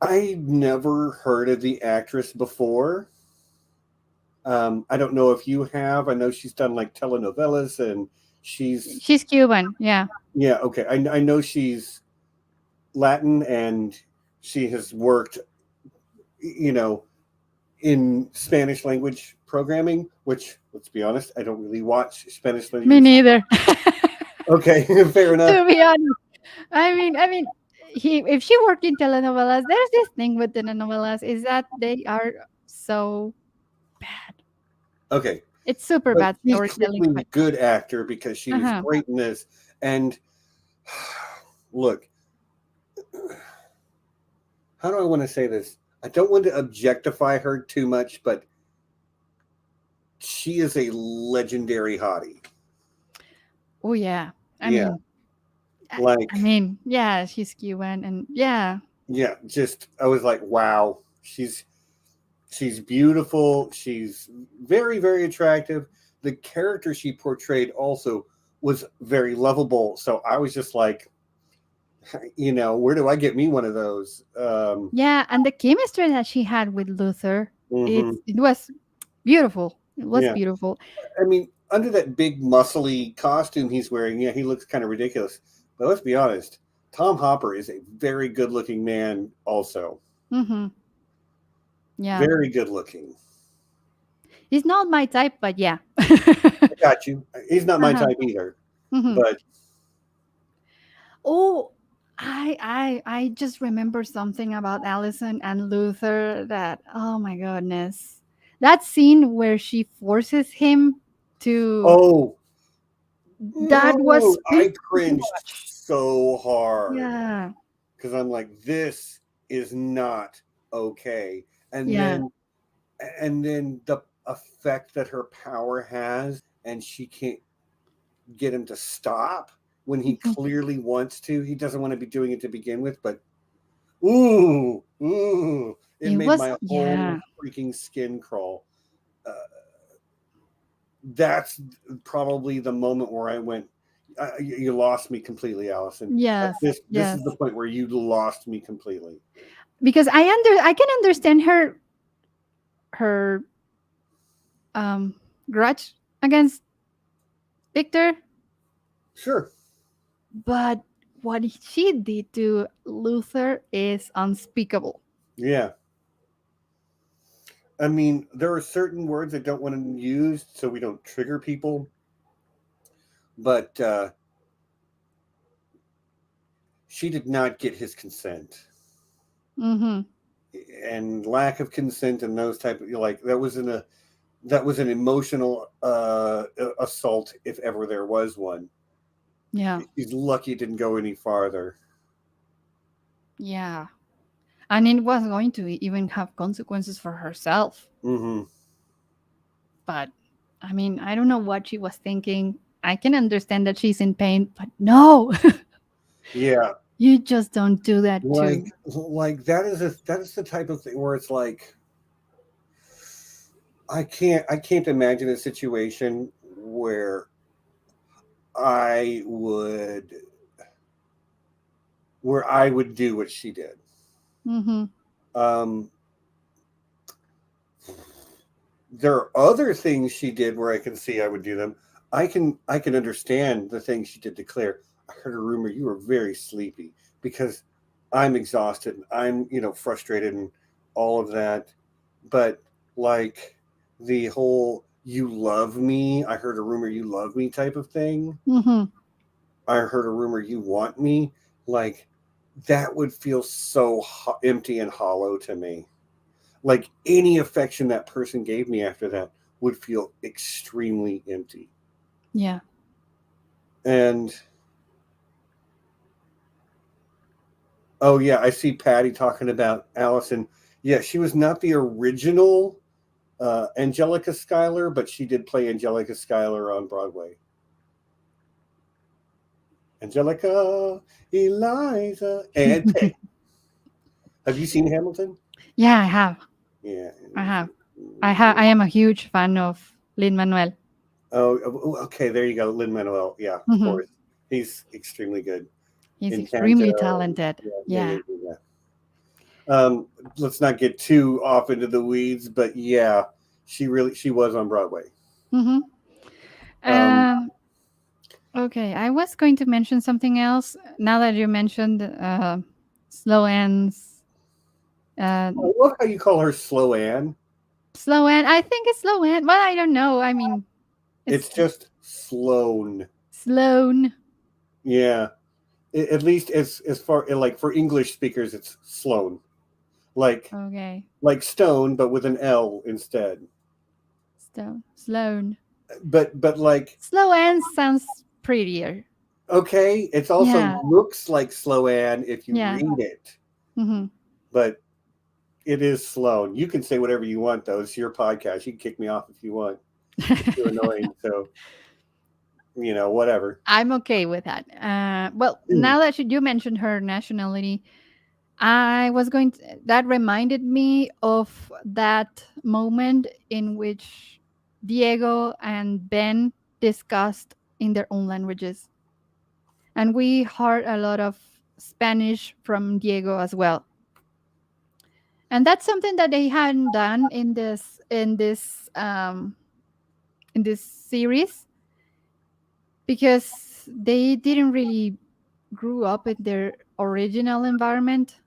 I never heard of the actress before. I don't know if you have. I know she's done like telenovelas and she's She's Cuban. Yeah. yeah, okay. I know she's Latin and she has worked, you know, in Spanish language programming, which, let's be honest, I don't really watch Spanish Me language. neither. Okay, fair enough. To be honest, I mean, if she worked in telenovelas, there's this thing with telenovelas is that they are so bad. Okay, It's super but bad she's storytelling. clearly a But good actor because she uh was huh. great in this. And look, how do I want to say this? I don't want to objectify her too much, but she is a legendary hottie. Oh yeah. I Yeah, mean, I like mean, yeah, she's Cuban, and yeah. yeah, just I was like, wow, She's beautiful. She's very, very attractive. The character she portrayed also was very lovable. So I was just like, where do I get me one of those? Yeah, and the chemistry that she had with Luther, Mhm. it was beautiful. It was Yeah. beautiful. I mean, under that big muscly costume he's wearing, yeah, he looks kind of ridiculous. But let's be honest, Tom Hopper is a very good looking man, also. Hmm. Yeah, Very good looking. he's not my type, but yeah. I got you. He's not my Uh-huh. type either. Hmm. But Oh, I just remember something about Allison and Luther that, oh my goodness. That scene where she forces him to, oh, that was too I cringed much. so hard Yeah. because I'm like, this is not okay. And Yeah. then the effect that her power has, and she can't get him to stop when he Mhm. clearly wants to. He doesn't want to be doing it to begin with, but ooh, it It made was, my whole yeah. freaking skin crawl. Uh, that's probably the moment where I went, you lost me completely, Allison. Yes. This Yes. is the point where you lost me completely. Because I can understand her um grudge against Victor, Sure. but what she did to Luther is unspeakable. Yeah. I mean, there are certain words I don't want to use so we don't trigger people, but she did not get his consent. Mhm. And lack of consent and those type of, like, that was an emotional assault if ever there was one. Yeah. He's lucky it didn't go any farther. Yeah. And it was going to even have consequences for herself. Hmm. But I mean, I don't know what she was thinking. I can understand that she's in pain, but no, Yeah, you just don't do that to. like that is the type of thing where it's like I can't imagine a situation where I would I would do what she did. Hmm. Um, there are other things she did where I can see I would do them. I can understand the things she did to Claire. I heard a rumor you were very sleepy because I'm exhausted. I'm frustrated and all of that. But like the whole "you love me," I heard a rumor you love me type of thing. Hmm. I heard a rumor you want me. Like that would feel so empty and hollow to me. Like any affection that person gave me after that would feel extremely empty. Yeah. And oh yeah, I see Patty talking about Allison. Yeah, she was not the original Angelica Schuyler, but she did play Angelica Schuyler on Broadway. Angelica, Eliza, and Peggy. Have you seen Hamilton? Yeah, I have. Yeah. I have. I am a huge fan of Lin Manuel. Okay. There you go. Lin Manuel. Yeah, of Hmm. course. He's extremely good. He's Encanto. extremely talented. Yeah, yeah, yeah, Yeah. yeah. Let's not get too off into the weeds, but yeah, she was on Broadway. Hmm. Um, Um, okay, I was going to mention something else. Now that you mentioned slow ends, uh, I love how you call her Slow Ann. slow end. I think it's slow end. Well, I don't know. I mean, It's it's just Sloan. Sloan. Yeah, at least as far like for English speakers, it's Sloan, like Okay, Stone, but with an L instead. Sloan. But like Slow end sounds prettier. okay, it's also Yeah, looks like Slow Ann if you yeah. read it, Hmm. but it is Sloan. You can say whatever you want, though. It's your podcast. You can kick me off if you want. It's too annoying. So, whatever. I'm okay with that. Well, Mm. now that you mentioned her nationality, that reminded me of that moment in which Diego and Ben discussed in their own languages. And we heard a lot of Spanish from Diego as well. And that's something that they hadn't done in this series, because they didn't really grew up in their original environment.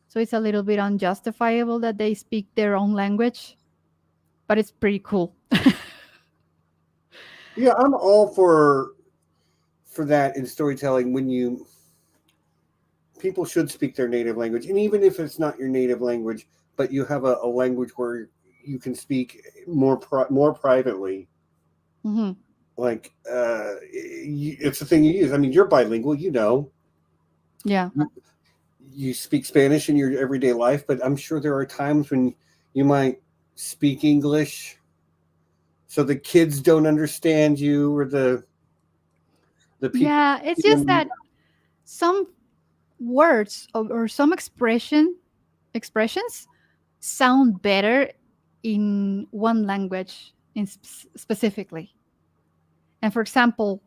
So it's a little bit unjustifiable that they speak their own language, but it's pretty cool. Yeah, I'm all for that in storytelling when you people should speak their native language, and even if it's not your native language, but you have a language where you can speak more privately. Hmm. Like it's the thing you use. I mean, you're bilingual, you know. Yeah. You speak Spanish in your everyday life, but I'm sure there are times when you might speak English so the kids don't understand you, or the people. Yeah. It's just that some words or some expressions sound better in one language specifically. And for example,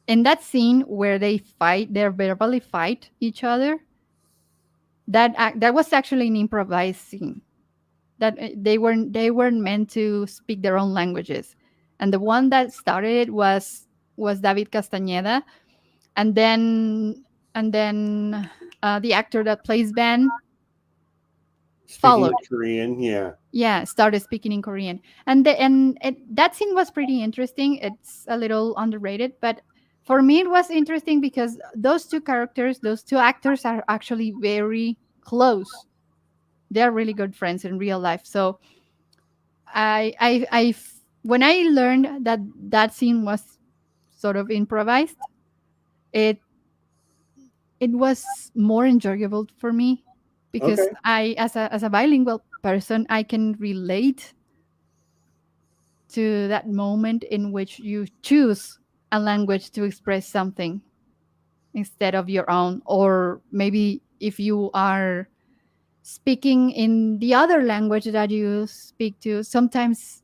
in that scene where they verbally fight each other, that was actually an improvised scene. That they weren't meant to speak their own languages, and the one that started it was David Castañeda, and then the actor that plays Ben Speaking followed. of Korean, yeah. Yeah, started speaking in Korean, that scene was pretty interesting. It's a little underrated, but for me it was interesting because those two actors are actually very close. They're really good friends in real life. So when I learned that that scene was sort of improvised, it it was more enjoyable for me, because Okay. as a bilingual person, I can relate to that moment in which you choose a language to express something instead of your own, or maybe if you are speaking in the other language that you speak to, sometimes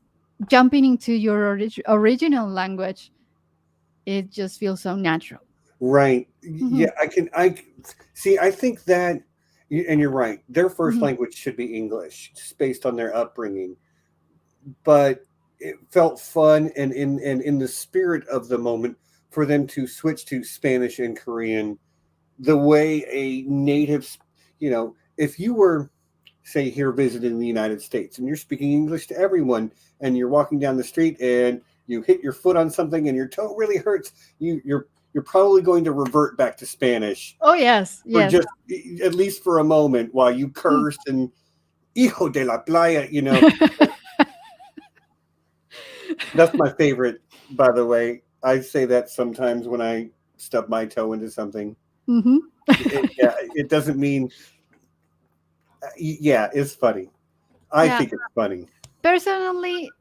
jumping into your original language, it just feels so natural. Right. Hmm. Yeah, I see. I think that, and you're right. Their first Hmm. language should be English, just based on their upbringing. But it felt fun, and in the spirit of the moment, for them to switch to Spanish and Korean, the way a native, if you were, say, here visiting the United States and you're speaking English to everyone, and you're walking down the street and you hit your foot on something and your toe really hurts, you're probably going to revert back to Spanish Oh yes, for yes. just at least for a moment while you Mm. cursed and hijo de la playa. That's my favorite, by the way. I say that sometimes when I stub my toe into something. Hmm. Yeah, it doesn't mean, yeah, it's funny. I Yeah. think it's funny. Personally,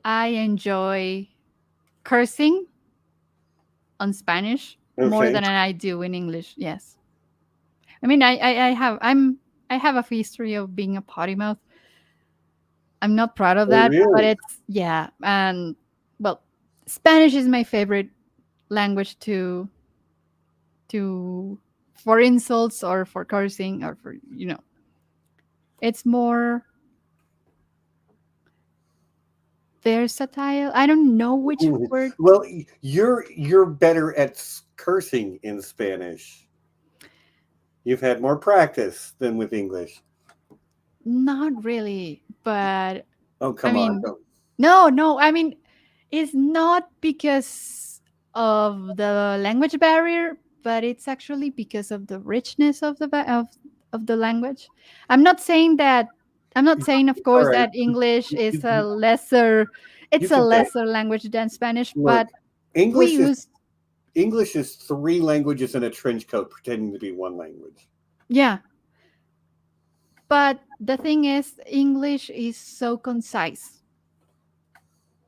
I enjoy cursing on Spanish more Okay. than I do in English. Yes. I mean, I have a history of being a potty mouth. I'm not proud of Oh, that, but really? it's yeah. And well, Spanish is my favorite language to for insults or for cursing or for it's more versatile. I don't know which Mhm. word. Well, you're better at cursing in Spanish. You've had more practice than with English. Not really, but Oh, I come on. mean, Don't. no, no. I mean, it's not because of the language barrier, but it's actually because of the richness of of the language. I'm not saying that. I'm not saying, of All course, right. that English You, is a you, lesser. you It's a can say, lesser language than Spanish, look, but we English is use. English is three languages in a trench coat pretending to be one language. Yeah, but the thing is, English is so concise.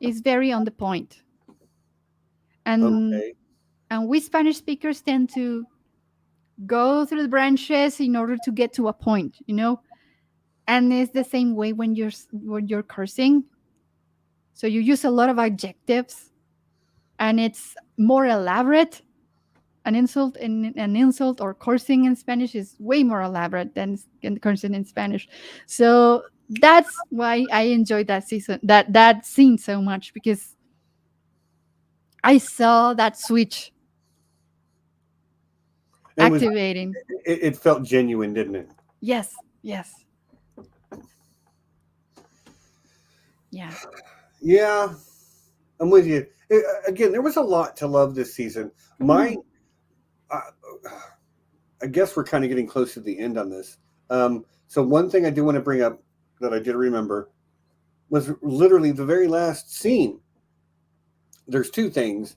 It's very on the point, and Okay. and we Spanish speakers tend to go through the branches in order to get to a point, you know? And it's the same way when you're cursing. So you use a lot of adjectives and it's more elaborate. An insult or cursing in Spanish is way more elaborate than cursing in Spanish. So that's why I enjoyed that scene so much, because I saw that switch It was activating. it felt genuine, didn't it? Yes, yes, yeah. Yeah, I'm with you. Again, there was a lot to love this season. My, Mhm, uh, I guess we're kind of getting close to the end on this. So one thing I do want to bring up that I did remember was literally the very last scene. There's two things.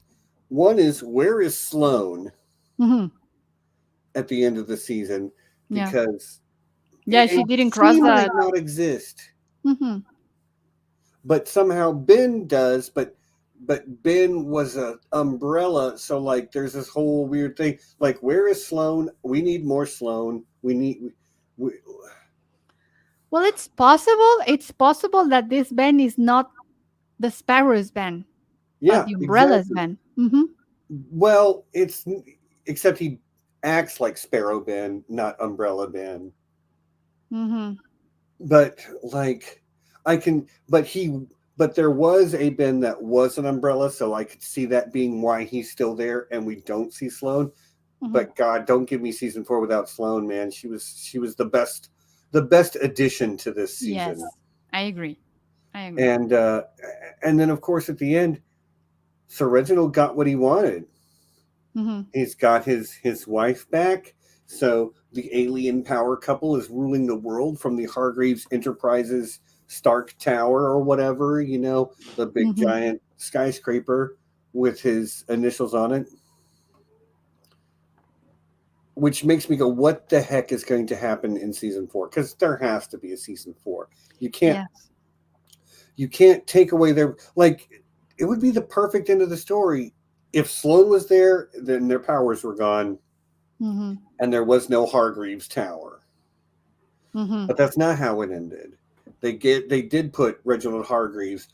One is, where is Sloane mhm, at the end of the season? yeah, Because yeah. She didn't cross she might that. not exist, Mhm, but somehow Ben does. But Ben was a umbrella, so like there's this whole weird thing. Like, where is Sloane? We need more Sloane. We well, it's possible. It's possible that this band is not the Sparrow's band, but yeah, the Umbrella's exactly. band. Mm-hmm. Well, it's except he acts like Sparrow Ben, not Umbrella Ben. Mm-hmm. But like I can, but there was a Ben that was an Umbrella, so I could see that being why he's still there, and we don't see Sloane. Mm-hmm. But God, don't give me season 4 without Sloane, man. She was the best addition to this Yes, season. I agree. I agree. And then of course at the end, Sir Reginald got what he wanted. Mm-hmm. He's got his wife back. So the alien power couple is ruling the world from the Hargreaves Enterprises Stark Tower or whatever, the big Mm-hmm. giant skyscraper with his initials on it, which makes me go, what the heck is going to happen in season 4? Because there has to be a season 4. You can't Yes. you can't take away their, like, it would be the perfect end of the story. If Sloane was there, then their powers were gone Mm-hmm. and there was no Hargreaves Tower. Mm-hmm. But that's not how it ended. They did put Reginald Hargreaves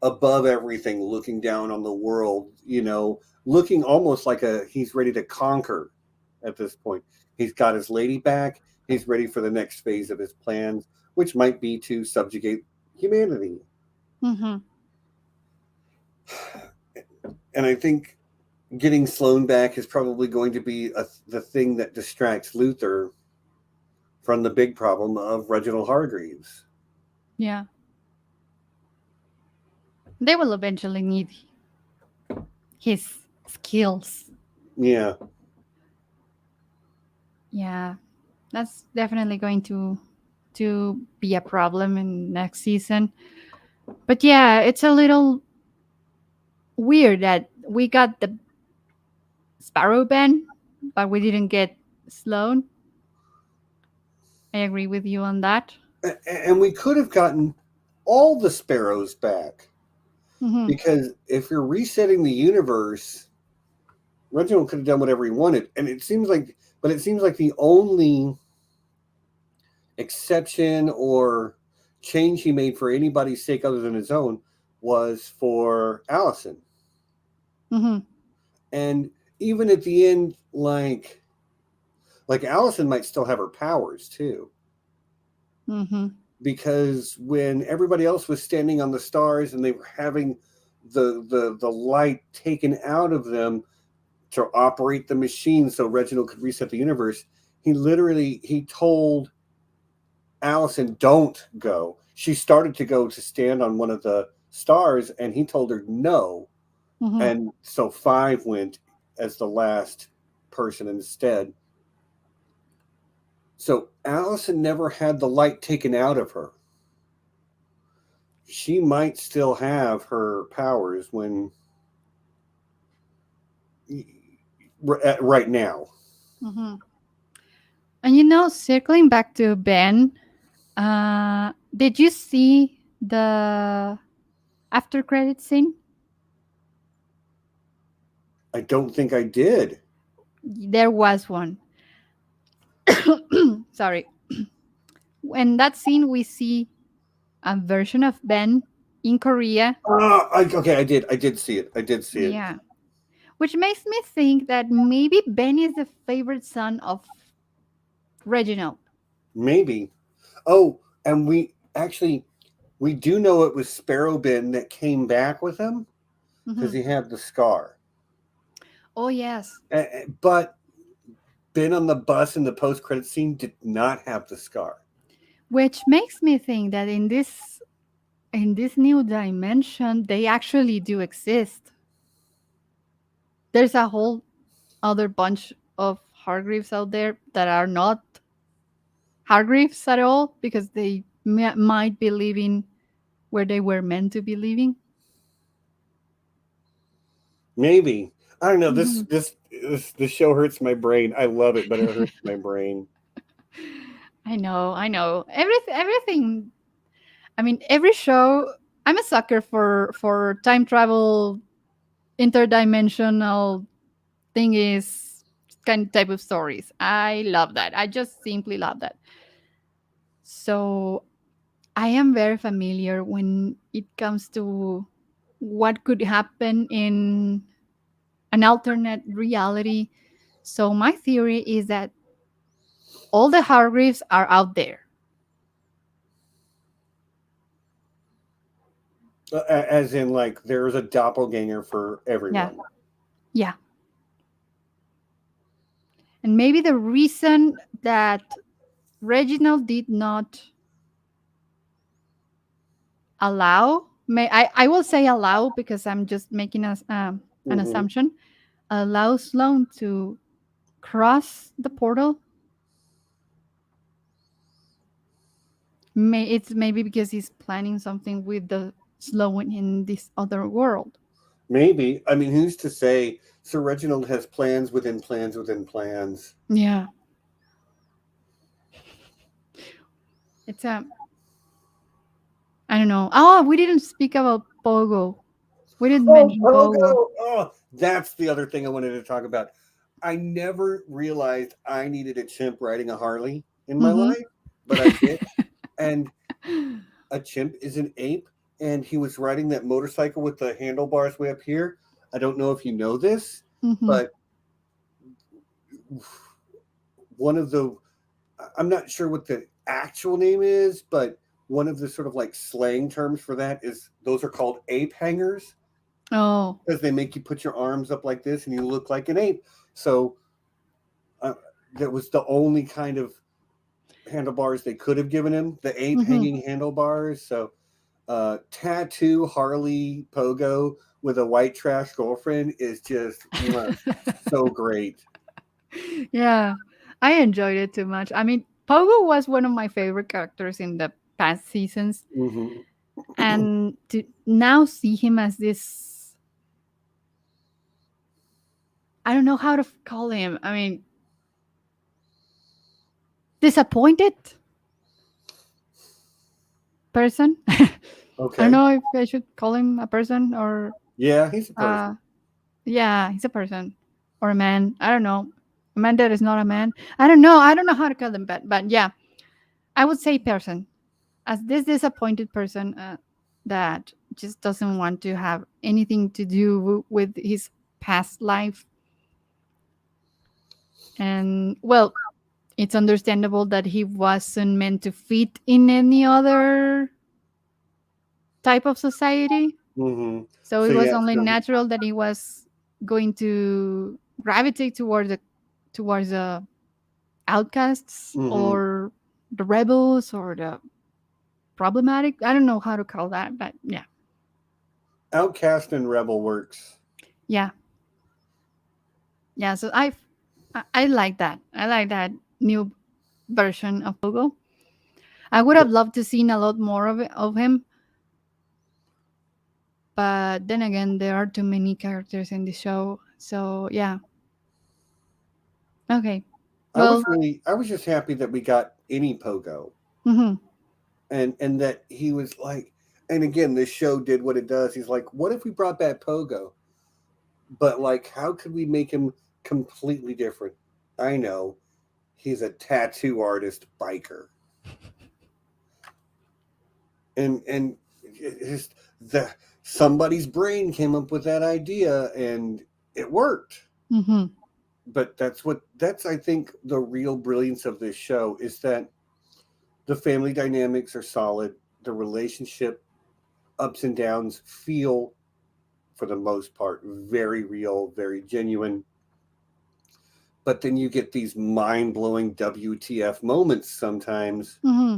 above everything, looking down on the world, looking almost like he's ready to conquer at this point. He's got his lady back. He's ready for the next phase of his plans, which might be to subjugate humanity. Mm-hmm. And I think getting Sloane back is probably going to be the thing that distracts Luther from the big problem of Reginald Hargreaves. Yeah. They will eventually need his skills. Yeah. Yeah. That's definitely going to be a problem in next season. But yeah, it's a little weird that we got the Sparrow band, but we didn't get Sloan. I agree with you on that. And we could have gotten all the sparrows back, Mm-hmm. because if you're resetting the universe, Reginald could have done whatever he wanted, and it seems like the only exception or change he made for anybody's sake other than his own was for Allison. Mm-hmm. And even at the end, like Allison might still have her powers too, Mm-hmm. because when everybody else was standing on the stars and they were having the light taken out of them to operate the machine so Reginald could reset the universe, he told Allison, don't go. She started to go to stand on one of the stars and he told her no, Mm-hmm. and so Five went as the last person instead. So Allison never had the light taken out of her. She might still have her powers when right now. Mm-hmm. And circling back to Ben, did you see the after credit scene? I don't think I did. There was one. sorry. In that scene, we see a version of Ben in Korea. Okay, I did see it. I did see it. Yeah. Which makes me think that maybe Ben is the favorite son of Reginald. Maybe. Oh, and we do know it was Sparrow Ben that came back with him because Mhm. he had the scar. Oh, yes. But Ben on the bus in the post credit scene did not have the scar. Which makes me think that in this new dimension, they actually do exist. There's a whole other bunch of Hargreaves out there that are not Hargreaves at all because they might be living where they were meant to be living. Maybe. I don't know. Mhm. This show hurts my brain. I love it, but it hurts my brain. I know, I know. Everything. I mean, every show. I'm a sucker for time travel, interdimensional thing is kind of type of stories. I love that. I just simply love that. So I am very familiar when it comes to what could happen in an alternate reality. So my theory is that all the Hargreaves are out there. As in, like, there's a doppelganger for Yeah. everyone. Yeah. And maybe the reason that Reginald did not allow, I will say allow because I'm just making an Hmm. assumption, allow Sloan to cross the portal. It's maybe because he's planning something with the Sloan in this other world. Maybe. I mean, who's to say? Sir Reginald has plans within plans within plans. Yeah. It's a, I don't know. Oh, we didn't speak about Pogo. We didn't Oh, mention Pogo. Pogo! Oh, that's the other thing I wanted to talk about. I never realized I needed a chimp riding a Harley in my Mm-hmm. life, but I did. And a chimp is an ape, and he was riding that motorcycle with the handlebars way up here. I don't know if you know this, Mm-hmm. but one of the I'm not sure what the actual name is, but one of the sort of like slang terms for that is those are called ape hangers Oh. because they make you put your arms up like this and you look like an ape. So uh, that was the only kind of handlebars they could have given him, the ape Mm-hmm. hanging handlebars. So tattoo Harley Pogo with a white trash girlfriend is just so great. Yeah. I enjoyed it too much. I mean, Pogo was one of my favorite characters in the past seasons. Hmm. And to now see him as this, I don't know how to call him. I mean, disappointed person. I don't Okay. know if I should call him a person or, Yeah, he's a uh, person. yeah, he's a person or a man. I don't know. A man that is not a man. I don't know. I don't know how to call them, but yeah, I would say person as this disappointed person that just doesn't want to have anything to do with his past life. And well, it's understandable that he wasn't meant to fit in any other type of society. Hmm. So So it was yeah, only so natural that he was going to gravitate towards the outcasts hmm, or the rebels or the problematic. I don't know how to call that, but yeah, Outcast and Rebel works. yeah, yeah. So I like that. I like that new version of Pogo. I would have loved to seen a lot more of him, but then again, there are too many characters in the show. So yeah, okay. Well, I was just happy that we got any Pogo, mhm. and that he was like, and again, this show did what it does. He's like, what if we brought back Pogo, but like, how could we make him completely different? I know he's a tattoo artist biker, and it just the somebody's brain came up with that idea and it worked. Mm-hmm. But that's I think the real brilliance of this show is that the family dynamics are solid, the relationship ups and downs feel for the most part very real, very genuine. But then you get these mind-blowing WTF moments sometimes Mm-hmm.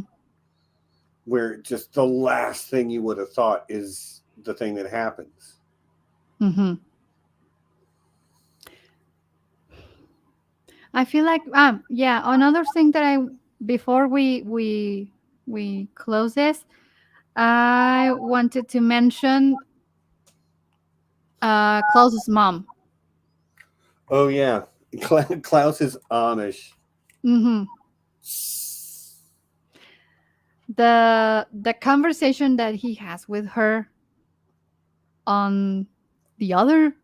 where just the last thing you would have thought is the thing that happens. Mm-hmm. I feel like yeah, another thing that I before we close this, I wanted to mention Klaus's mom. Oh yeah, Klaus is Amish. Mm-hmm. The conversation that he has with her on the other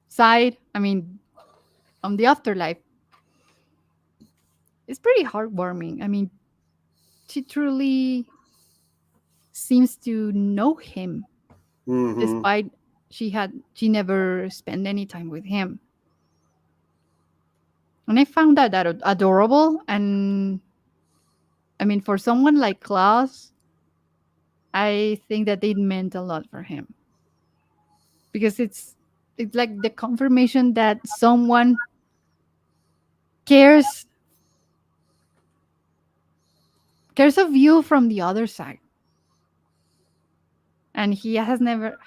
side, I mean, on the afterlife, is pretty heartwarming. I mean, she truly seems to know him, Mm-hmm. despite she never spent any time with him. And I found that adorable. And I mean, for someone like Klaus, I think that it meant a lot for him because it's like the confirmation that someone cares cares of you from the other side, and he has never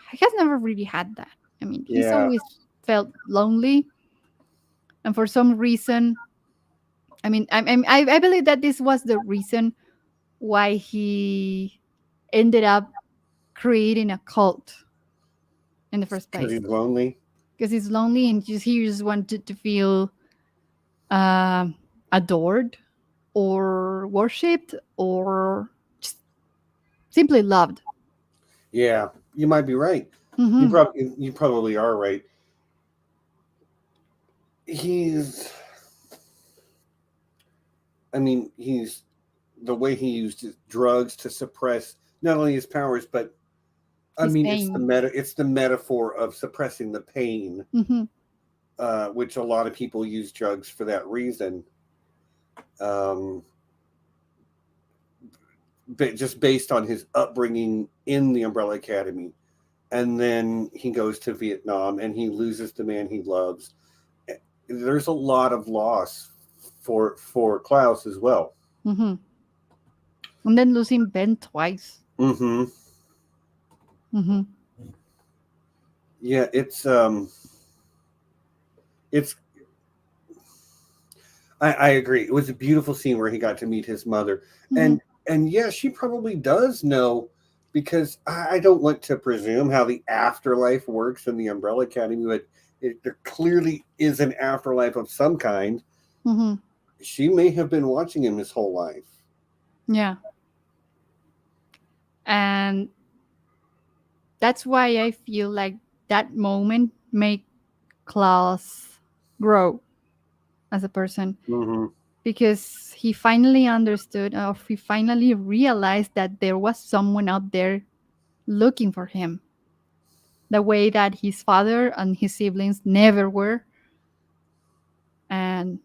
really had that. I mean, he's Yeah, always felt lonely, and for some reason, I mean, I believe that this was the reason why he ended up creating a cult in the first because place, he's lonely. because he's lonely and he just wanted to feel um adored or worshipped or just simply loved. Yeah, you might be right. Hmm. You probably are right. He's I mean, he's the way he used drugs to suppress not only his powers, but I His mean, pain. it's the metaphor of suppressing the pain, Hmm. which a lot of people use drugs for that reason. Um, but just based on his upbringing in the Umbrella Academy, and then he goes to Vietnam and he loses the man he loves. There's a lot of loss for Klaus as well. Hmm. And then losing Ben twice. Mm-hmm. Hmm. Yeah, it's I agree. It was a beautiful scene where he got to meet his mother, Hmm. and yeah, she probably does know because I don't want to presume how the afterlife works in the Umbrella Academy, but there clearly is an afterlife of some kind. Hmm. She may have been watching him his whole life. Yeah. And that's why I feel like that moment made Klaus grow as a person, Mm-hmm. because he finally understood, or he finally realized that there was someone out there looking for him the way that his father and his siblings never were. And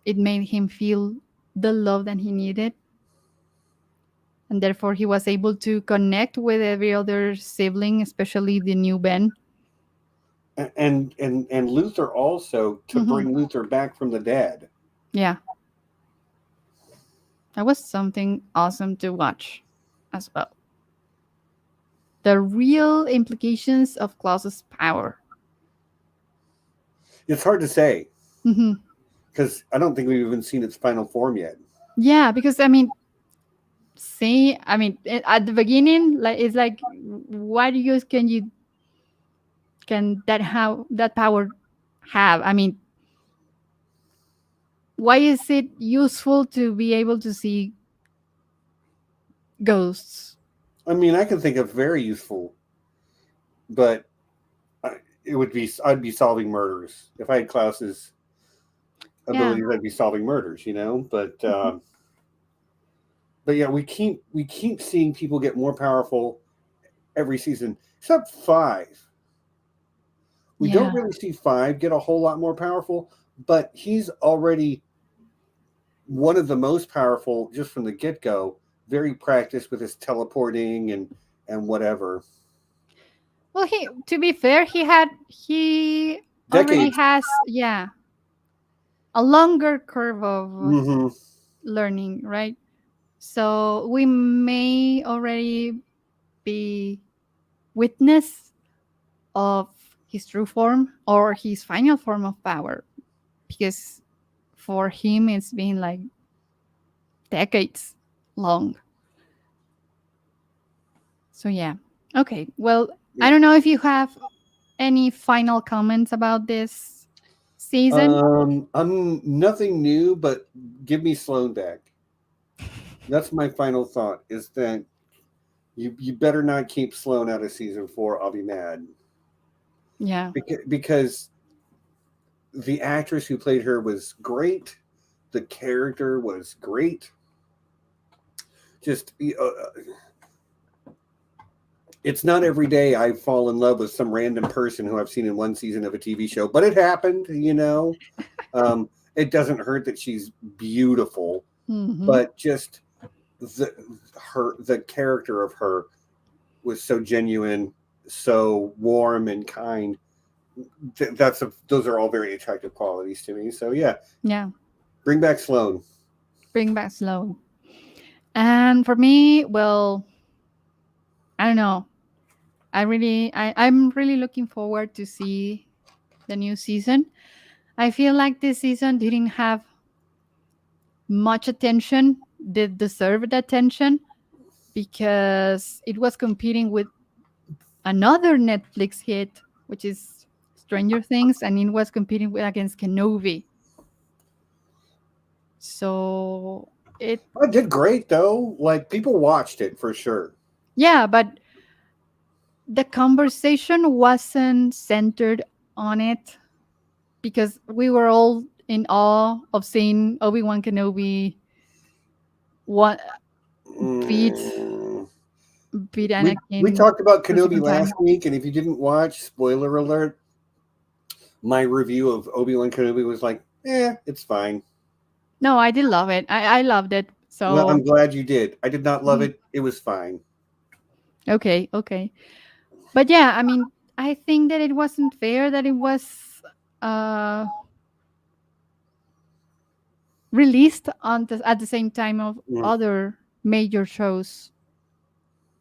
it made him feel the love that he needed. And therefore, he was able to connect with every other sibling, especially the new Ben. And Luther also to Hmm. bring Luther back from the dead. Yeah, that was something awesome to watch as well. The real implications of Klaus's power. It's hard to say Hmm. because I don't think we've even seen its final form yet. Yeah, because I mean, at the beginning, like it's like, what use can that power have? I mean, why is it useful to be able to see ghosts? I mean, I can think of very useful, but I, it would be I'd be solving murders if I had Klaus's Yeah. abilities, I'd be solving murders, you know. Mhm. But yeah, we keep seeing people get more powerful every season, except five. We don't Yeah. really see five get a whole lot more powerful, but he's already one of the most powerful just from the get go. Very practiced with his teleporting and whatever. Well, to be fair, he already Decades. has, yeah, a longer curve of Hmm. learning, right? So we may already be witness of his true form or his final form of power, because for him it's been like decades long. So yeah. Okay. Well, I Yeah. don't know if you have any final comments about this season. I'm nothing new, but give me Sloan back. That's my final thought. Is that you better not keep Sloan out of season four. I'll be mad Yeah. because the actress who played her was great. The character was great. Just it's not every day I fall in love with some random person who I've seen in one season of a TV show, but it happened. You know, it doesn't hurt that she's beautiful, Hmm. but just the the character of her was so genuine, so warm and kind. Those are all very attractive qualities to me. So yeah, Yeah. bring back Sloan. Bring back Sloan. And for me, well, I don't know. I'm really looking forward to see the new season. I feel like this season didn't have much attention, did deserved attention, because it was competing with another Netflix hit, which is Stranger Things, and it was competing against Kenobi. So it, I did great though. Like people watched it for sure. yeah, but the conversation wasn't centered on it because we were all in awe of seeing Obi-Wan Kenobi what beat Mm. beat We Anakin talked about for the Kenobi second last time. week, and if you didn't watch, spoiler alert, my review of Obi-Wan Kenobi was like, it's fine. No, I did love it. I loved it. Well, So I'm glad you did. I did not love mhm. it. It was fine. Okay, okay. But yeah, I mean, I think that it wasn't fair that it was uh released at the same time of Mm. other major shows,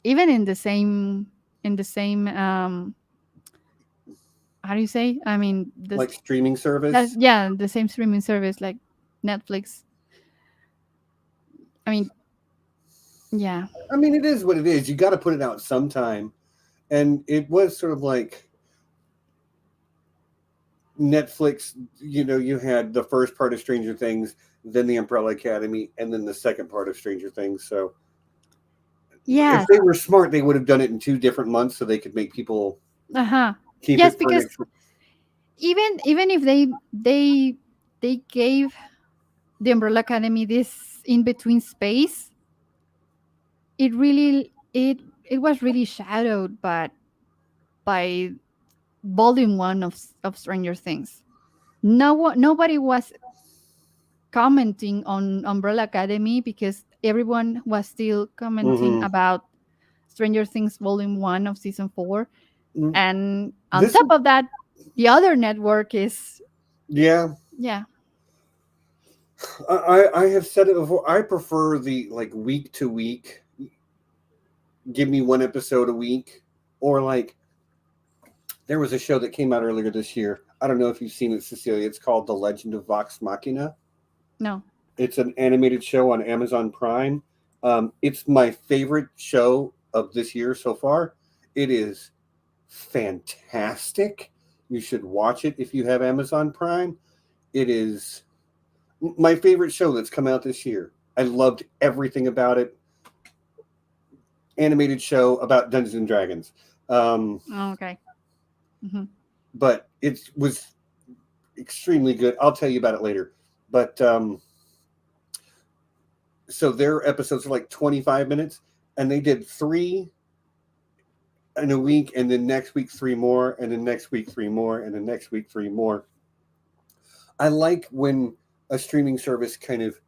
even in the same how do you say? I mean, Like streaming service. yeah, the same streaming service like Netflix. I mean, yeah. I mean, it is what it is. You got to put it out sometime. And it was sort of like Netflix, you had the first part of Stranger Things, then the Umbrella Academy, and then the second part of Stranger Things. So if Yes. they were smart, they would have done it in 2 different months so they could make people Uh-huh. keep Yes, it for an because extra. even if they gave the Umbrella Academy this in between space, it was really shadowed by volume 1 of Stranger Things. Nobody was commenting on Umbrella Academy because everyone was still commenting Hmm. about Stranger Things volume 1 of season 4. And on This top is, of that, the other network is, yeah, yeah. I have said it before. I prefer the like week to week. Give me one episode a week, or like there was a show that came out earlier this year. I don't know if you've seen it, Cecilia. It's called The Legend of Vox Machina. No. It's an animated show on Amazon Prime. It's my favorite show of this year so far. It is fantastic. You should watch it if you have Amazon Prime. It is my favorite show that's come out this year. I loved everything about it. Animated show about Dungeons and Dragons. Um, Oh, okay. Hmm. but it was extremely good. I'll tell you about it later. But so their episodes are like 25 minutes, and they did three in a week, and then next week three more, and then next week three more, and then next week three more. I like when a streaming service kind of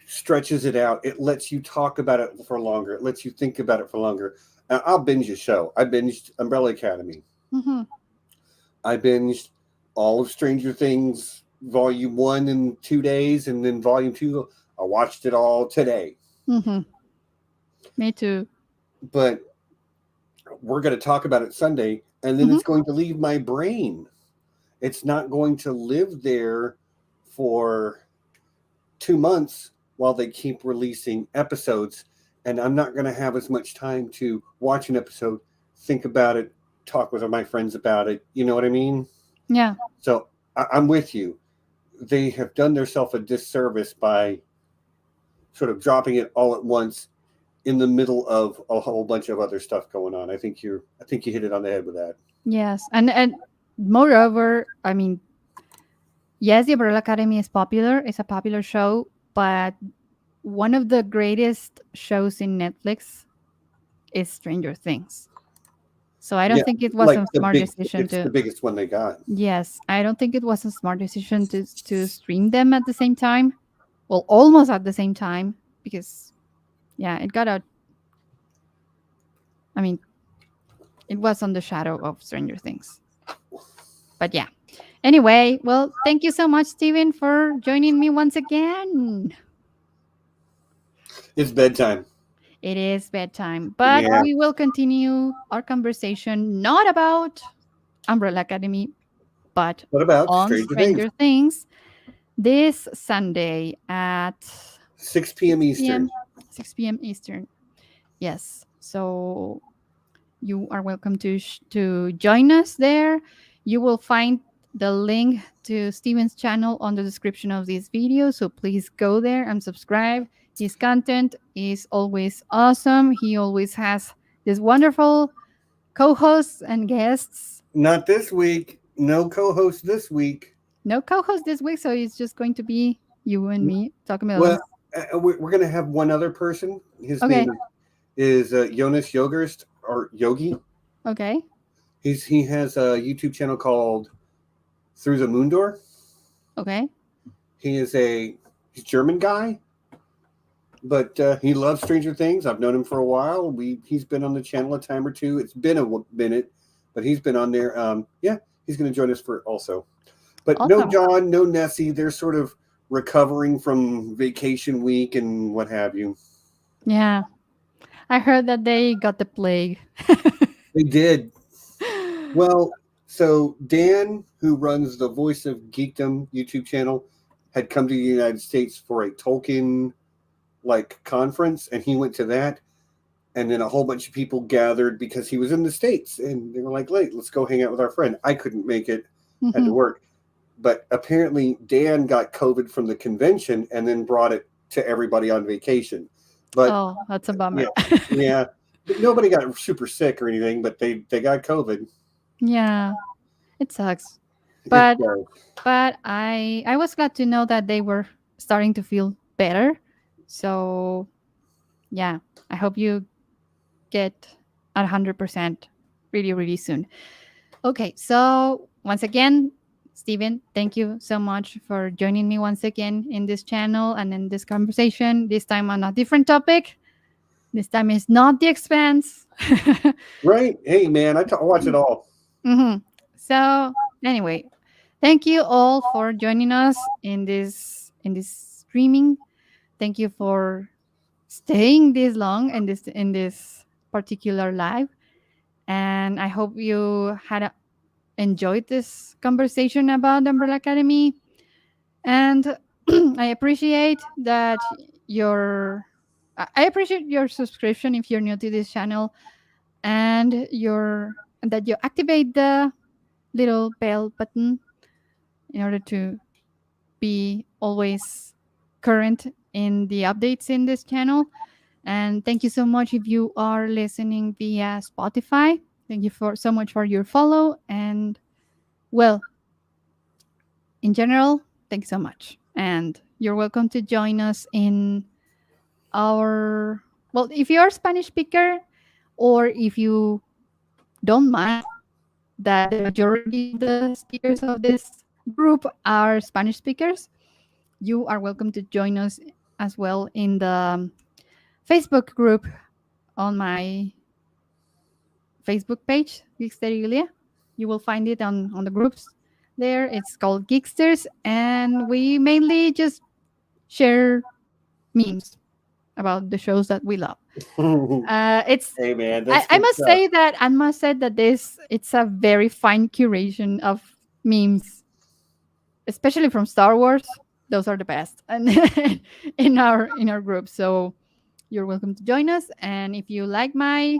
stretches it out. It lets you talk about it for longer. It lets you think about it for longer. I'll binge a show. I binged Umbrella Academy. Mm-hmm. I binged all of Stranger Things Volume 1 in 2 days, and then Volume 2, I watched it all today. Mm-hmm. Me too. But we're going to talk about it Sunday, and then Mm-hmm. it's going to leave my brain. It's not going to live there for 2 months while they keep releasing episodes. And I'm not going to have as much time to watch an episode, think about it, talk with my friends about it. You know what I mean? Yeah. So I'm with you. They have done themselves a disservice by sort of dropping it all at once in the middle of a whole bunch of other stuff going on. I think you hit it on the head with that. Yes. And moreover, I mean, yes, the Umbrella Academy is popular. It's a popular show, but one of the greatest shows in Netflix is Stranger Things. So I don't Yeah, think it was like a smart decision it's the to. biggest one they got. Yes, I don't think it was a smart decision to stream them at the same time. Well, almost at the same time because yeah, it got out. I mean, it was on the shadow of Stranger Things. But yeah. Anyway, well, thank you so much, Steven, for joining me once again. It's bedtime. It is bedtime, but Yeah. we will continue our conversation not about Umbrella Academy, but What about on Stranger Things? Stranger Things this Sunday at 6 p.m. 6 Eastern. p.m. 6 p.m. Eastern. Yes. So you are welcome to join us there. You will find the link to Steven's channel on the description of this video. So please go there and subscribe. His content is always awesome. He always has this wonderful co-hosts and guests. Not this week. No co-host this week. No co-host this week, so it's just going to be you and me talking about. Well, we're going to have one other person. His Okay. name is Jonas Yogerst or Yogi. Okay. He has a YouTube channel called Through the Moon Door. Okay. He's German guy, but he loves Stranger Things. I've known him for a while. He's been on the channel a time or two. It's been a minute, but he's been on there. Yeah, he's going to join us for also. But no Awesome. John, no Nessie. They're sort of recovering from vacation week and what have you. Yeah. I heard that they got the plague. They did. Well, so Dan, who runs the Voice of Geekdom YouTube channel, had come to the United States for a Tolkien conference, and he went to that. And then a whole bunch of people gathered because he was in the States, and they were like, let's go hang out with our friend. I couldn't make it, had to Mhm. work. But apparently Dan got COVID from the convention and then brought it to everybody on vacation. But Oh, that's a bummer. yeah. But nobody got super sick or anything, but they got COVID. Yeah, it sucks. It But does. I was glad to know that they were starting to feel better. So yeah, I hope you get 100% really, really soon. Okay, so once again, Steven, thank you so much for joining me once again in this channel and in this conversation. This time on a different topic. This time is not the expense. Right? Hey, man, I watch it all. hmm So anyway, thank you all for joining us in this streaming. Thank you for staying this long in this particular live, and I hope you had enjoyed this conversation about Umbrella Academy. And I appreciate that your I appreciate your subscription if you're new to this channel and your and that you activate the little bell button in order to be always current in the updates in this channel. And thank you so much if you are listening via Spotify. Thank you for so much for your follow. And well, in general, thank you so much. And you're welcome to join us in our, well, if you're a Spanish speaker, or if you don't mind that the majority of the speakers of this group are Spanish speakers, you are welcome to join us as well in the Facebook group on my Facebook page, Geeksterilia. You will find it on the groups there. It's called Geeksters, and we mainly just share memes about the shows that we love. It's Hey man, I, that's I good must stuff. say that I must say that this it's a very fine curation of memes, especially from Star Wars. Those are the best, and in our group. So you're welcome to join us. And if you like my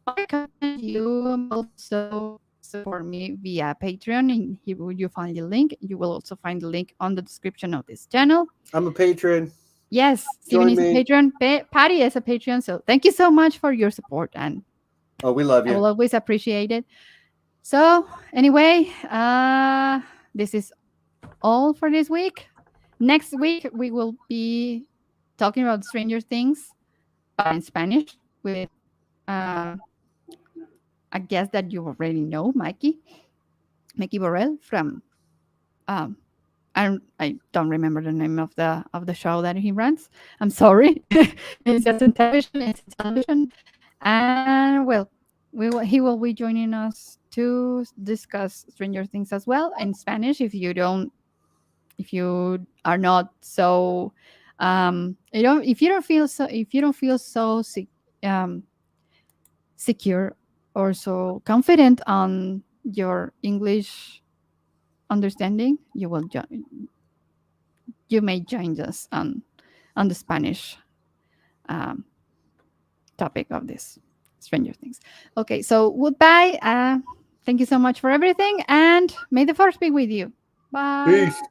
other content, you may also support me via Patreon. And here will you find the link. You will also find the link on the description of this channel. I'm a patron. Yes, Steven Join is a me. patron. Patty is a patron. So thank you so much for your support, and Oh, we love I you. will always appreciate it. So anyway, this is all for this week. Next week we will be talking about Stranger Things, but in Spanish with uh, a guest that you already know, Mikey Borrell from. Um, I don't remember the name of the show that he runs. I'm sorry. It's just in television. It's in television, and well, he will be joining us to discuss Stranger Things as well in Spanish. If you are not so, if you don't feel so um, secure or so confident on your English understanding, you may join us on the Spanish um, topic of this Stranger Things. Okay, so goodbye. Thank you so much for everything, and may the force be with you. Bye. Peace.